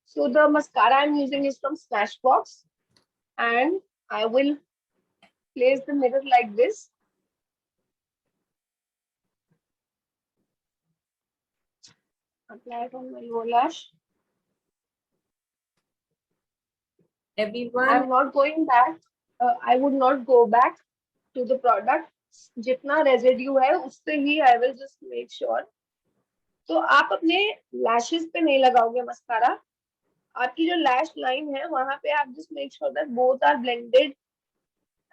So the mascara I'm using is from Smashbox, and I will place the mirror like this. Apply it on my lower lash. Everyone. I'm not going back. I would not go back to the product. जितना residue है उससे ही I will just make sure. तो आप अपने lashes पे नहीं लगाओगे mascara. आपकी जो lash line है वहां पे आप just make sure that both are blended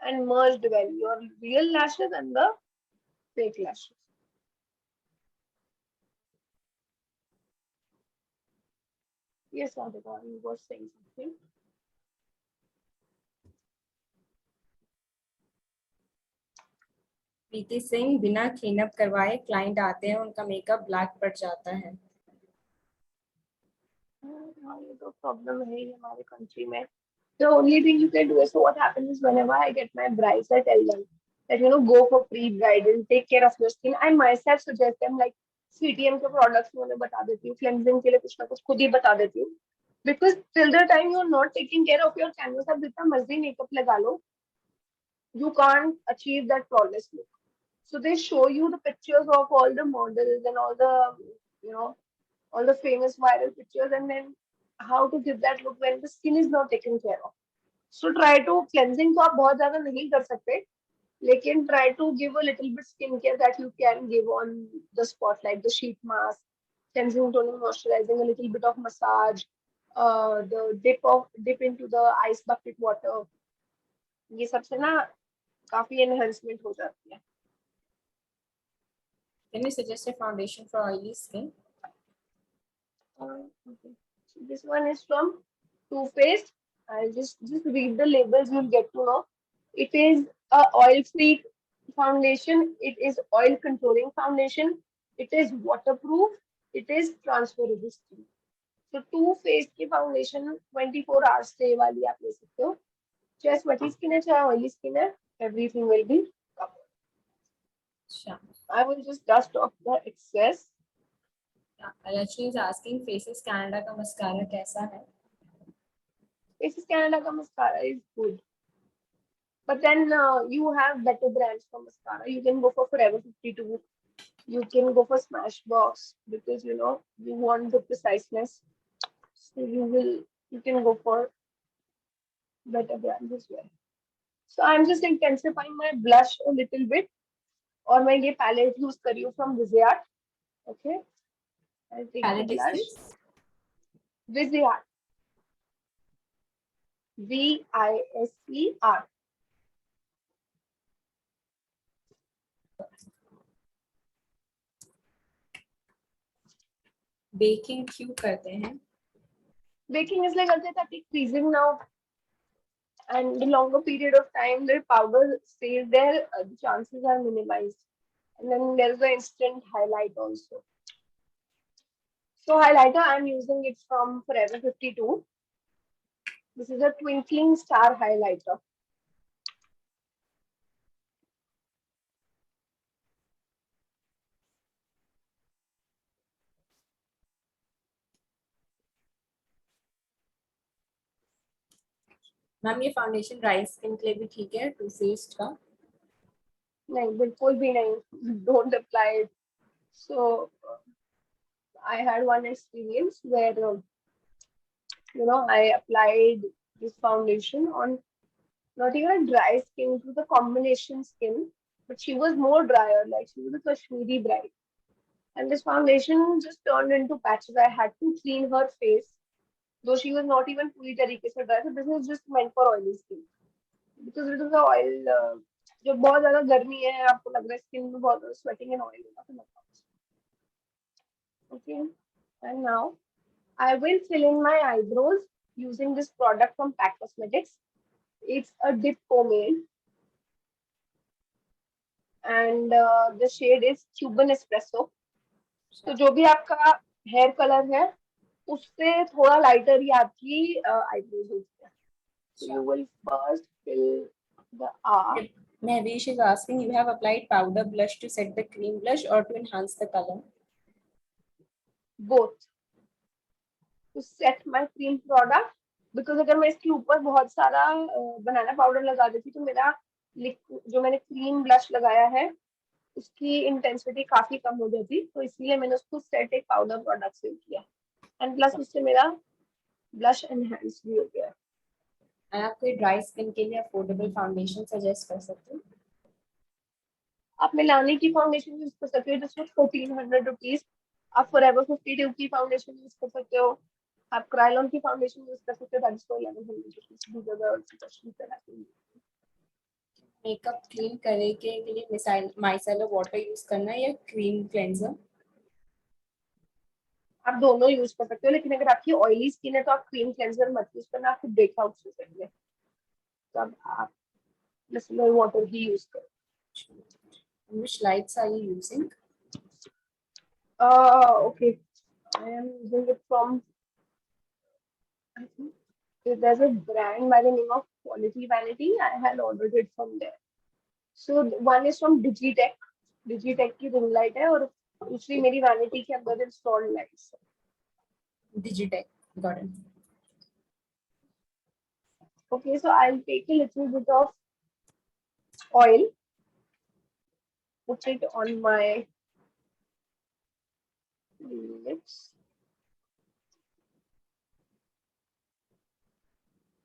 and merged well. Your real lashes and the fake lashes. Yes, Radhika, you were saying something. प्रीति सिंह, बिना क्लीनअप करवाए क्लाइंट आते हैं, उनका मेकअप ब्लैक पड़ जाता है. हाँ, ये तो प्रॉब्लम है ही हमारे कंट्री में. The only thing you can do is, so what happens is whenever I get my brides, I tell them that go for pre-bridal, take care of your skin. I myself suggest them like CTM के products मैं उन्हें बता देती हूँ, cleansing के लिए कुछ ना कुछ खुद ही बता देती हूँ. Because till the time you're not taking care of your canvas, आप जितना मर्जी makeup लगा लो, you can't achieve that flawless look. So they show you the pictures of all the models and all the all the famous viral pictures, and then how to give that look when the skin is not taken care of. So try to cleansing तो आप बहुत ज़्यादा नहीं कर सकते, लेकिन try to give a little bit skincare that you can give on the spot, like the sheet mask, cleansing, toning, moisturizing, a little bit of massage, the dip into the ice bucket water. ये सबसे ना काफी enhancement हो जाती है. Can you suggest a foundation for oily skin? Okay. So this one is from Too Faced. I'll just read the labels, you'll get to know. It is a oil-free foundation. It is oil controlling foundation. It is waterproof. It is transfer resistant. तो too face की foundation 24 hours stay वाली आप ले सकते हो, चाहे sweaty skin है चाहे ऑयली स्किन है, एवरीथिंग विल बी कवर्ड. अच्छा. I will just dust off the excess. Rachni is asking Faces Canada का मस्कारा कैसा है? Faces Canada का mascara is good. But then you have better brands for mascara. You can go for Forever 52. You can go for Smashbox because you want the preciseness. So you can go for better brands as well. So I'm just intensifying my blush a little bit. और मैं ये palette use कर रही हूँ from Viseart. Okay, I'll take the Palette is blush. this? Viseart. Viseart. Baking क्यों करते हैं? Baking इसलिए करते हैं ताकि freezing now and the longer period of time the powder stays there, the chances are minimized. And then there's the instant highlight also. So highlighter, I'm using it from Forever 52. This is a twinkling star highlighter. Ma'am ये foundation dry skin के लिए भी ठीक है, to faced का? नहीं, बिल्कुल भी नहीं. Don't apply it. So I had one experience where I applied this foundation on not even a dry skin, it was a combination skin, but she was more drier, like she was a Kashmiri bride. And this foundation just turned into patches. I had to clean her face, though she was not even fully तरीके से dry. So this is just meant for oily skin because it is the oil. जब बहुत ज़्यादा गर्मी है, आपको लग रहा है स्किन में बहुत sweating and oil होगा, तो मत लगाओ. Okay, and now I will fill in my eyebrows using this product from Pack Cosmetics. It's a dip pomade, and the shade is Cuban Espresso. तो जो भी आपका हेयर कलर है उससे थोड़ा लाइटर ही आपकी आईब्रोज होती है. So you will first fill the R. Mahvesh is asking, you have applied powder blush to set the cream blush or to enhance the color? Both. To set my cream product, because अगर मैं इसके ऊपर बहुत सारा banana powder लगा देती तो मेरा जो मैंने क्रीम ब्लश लगाया है उसकी इंटेंसिटी काफी कम हो जाती, तो इसलिए मैंने उसको सेट एक पाउडर प्रोडक्ट से किया, एंड प्लस उससे मेरा ब्लश एनहांस भी हो गया. आप कोई ड्राई स्किन के लिए अफोर्डेबल फाउंडेशन सजेस्ट कर सकते हो? आप मिलानी की फाउंडेशन यूज कर सकते हो, जिसमें 1400 रुपीज. आप फॉरएवर 52 की फाउंडेशन यूज कर सकते हो. आप क्रायलॉन की फाउंडेशन यूज कर सकते हो, that is for 1100 rupees. Makeup clean करने के लिए माइसेलर वाटर यूज करना है या क्रीम क्लेंजर? आप दोनों यूज कर सकते हो, लेकिन अगर आपकी ऑयली स्किन है तो आप क्रीम क्लेंजर मत यूज करना, आपको ब्रेकआउट हो सकते हैं, तो अब आप मिसलर वाटर ही यूज करो. Which lights are you using? Okay, I am using it from, I think there's a brand by the name of Quality Vanity. I had ordered it from there. So one is from Digitech. Digitech की ring light है और दूसरी मेरी vanity के अंदर installed lights है. Digitech, got it. Okay, so I'll take a little bit of oil, put it on my lips.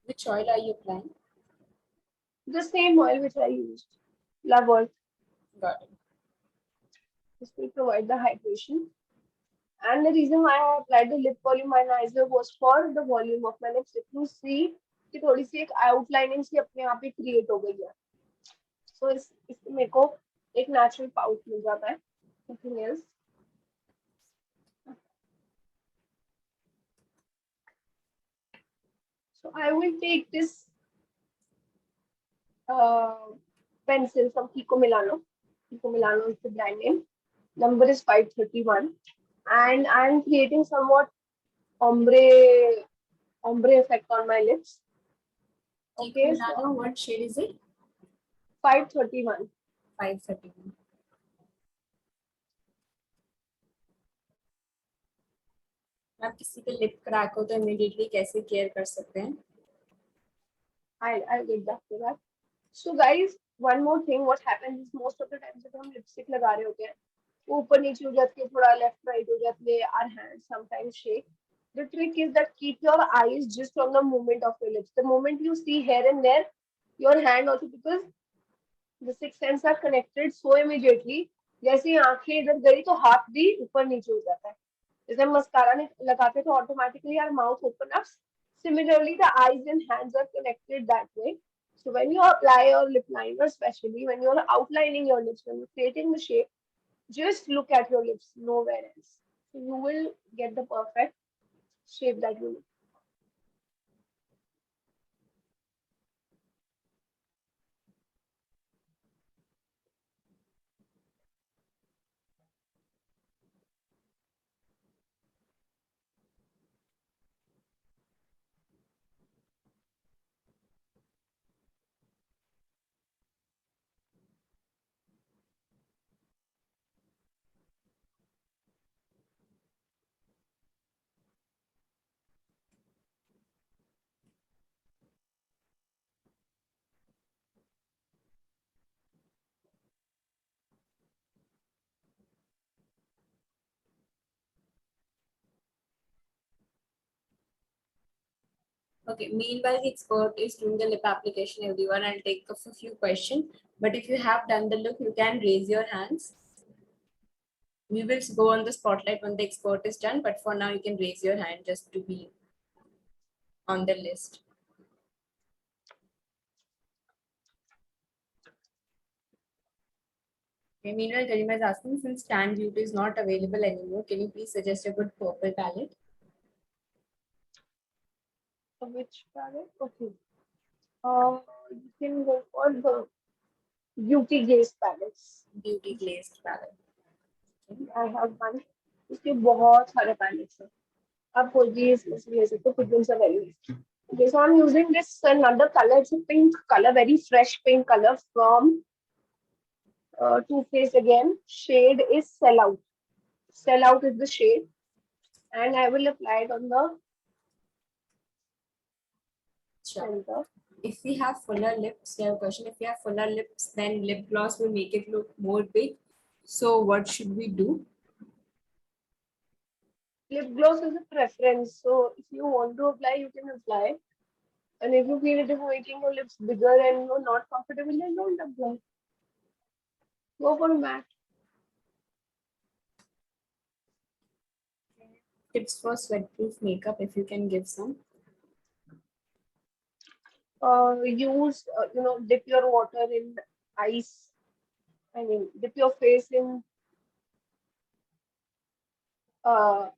Which oil are you applying? The same oil which I used, Love Earth. Got it. This will provide the hydration. And the reason why I applied the lip voluminizer was for the volume of my lips. If you see कि थोड़ी सी एक outlining सी अपने आप ही create हो गई है, सो इससे मेरे को एक नेचुरल पाउच मिल जाता है. Nothing else. So I will take this pencil from Kiko Milano. Kiko Milano is the brand name. Number is 531. And I'm creating somewhat ombre effect on my lips. Okay, so What shade is it? 531. 531. आप किसी के lip crack हो तो immediately कैसे care कर सकते हैं? I'll get back to that. So guys, one more thing, what happens is most of the time जब हम lipstick लगा रहे होते हैं, वो ऊपर नीचे हो जाती है, थोड़ा left right हो जाती है, our hands sometimes shake. The trick is that keep your eyes just on the movement of your lips. The moment you see here and there, your hand also, because the six senses are connected so immediately. जैसे ही आंखें इधर गई तो हाथ भी ऊपर नीचे हो जाता है. जैसे हम मस्कारा लगाते तो automatically our mouth open up. Similarly, the eyes and hands are connected that way. So when you apply your lip liner, especially when you're outlining your lips, when you're creating the shape, just look at your lips, nowhere else. So you will get the perfect shape that you look. Okay, meanwhile, the expert is doing the lip application, everyone. I'll take a few questions. But if you have done the look, you can raise your hands. We will go on the spotlight when the expert is done. But for now, you can raise your hand just to be on the list. Okay, meanwhile, Garima is asking, since tan beauty is not available anymore, can you please suggest a good purple palette? Which palette? Okay. You can go for the beauty glaze palettes. Beauty glazed palette. I have one. इसके बहुत सारे palettes हैं. आप कोई भी इसमें से ले सकते हो. Pigments are very easy. Okay, so I'm using this another color. It's a pink color, very fresh pink color from Too Faced again. Shade is Sell Out. Sell Out is the shade, and I will apply it on the Sure. center. If we have fuller lips, I have a question. If we have fuller lips, then lip gloss will make it look more big. So what should we do? Lip gloss is a preference, so if you want to apply, you can apply. And if you feel it is making your lips bigger and you're not comfortable, then don't apply. Go for a matte. Tips for sweat-proof makeup, if you can give some. Use, dip your water in ice. I mean, dip your face in uh,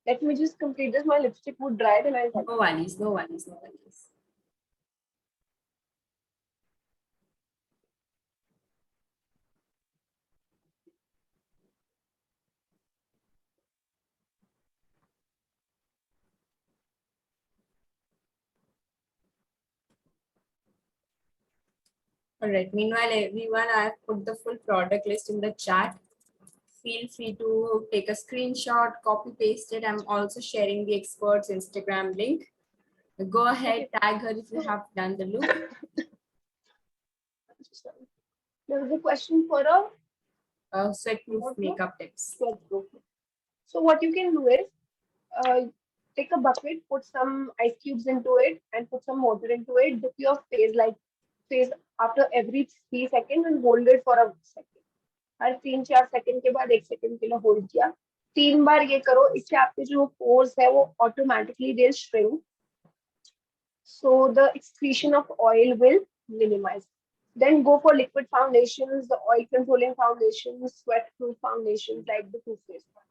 let me just complete this. My lipstick would dry, then I'll No worries, no worries, no worries. All right. Meanwhile, everyone, I have put the full product list in the chat. Feel free to take a screenshot, copy paste it. I'm also sharing the expert's Instagram link. Go ahead, tag her if you have done the look. There was a question for a Sweat-proof makeup tips. sweatproof. So what you can do is take a bucket, put some ice cubes into it, and put some water into it. Dip your face after every 3 seconds and hold it for a second. Her 3-4 second के बाद 1 second के लिए hold किया. 3 बार ये करो. इससे आपके जो पोर्स है वो automatically they shrink. So the excretion of oil will minimize. Then go for liquid foundations, the oil controlling foundations, sweat proof foundations like the Too Faced one.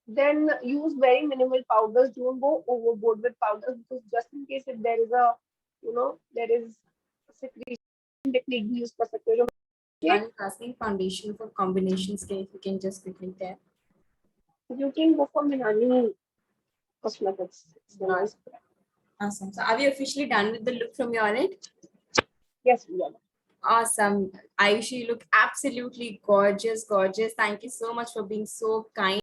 Then use very minimal powders. Don't go overboard with powders, because just in case if there is there is secretion technique भी use कर सकते हो. I'm asking foundation for combination scale. If you can just quickly tell. You can go for Minani Cosmetics. It's the nice brand. Awesome. So are we officially done with the look from your end? Yes, we are. Awesome. Ayushi, you look absolutely gorgeous, gorgeous. Thank you so much for being so kind.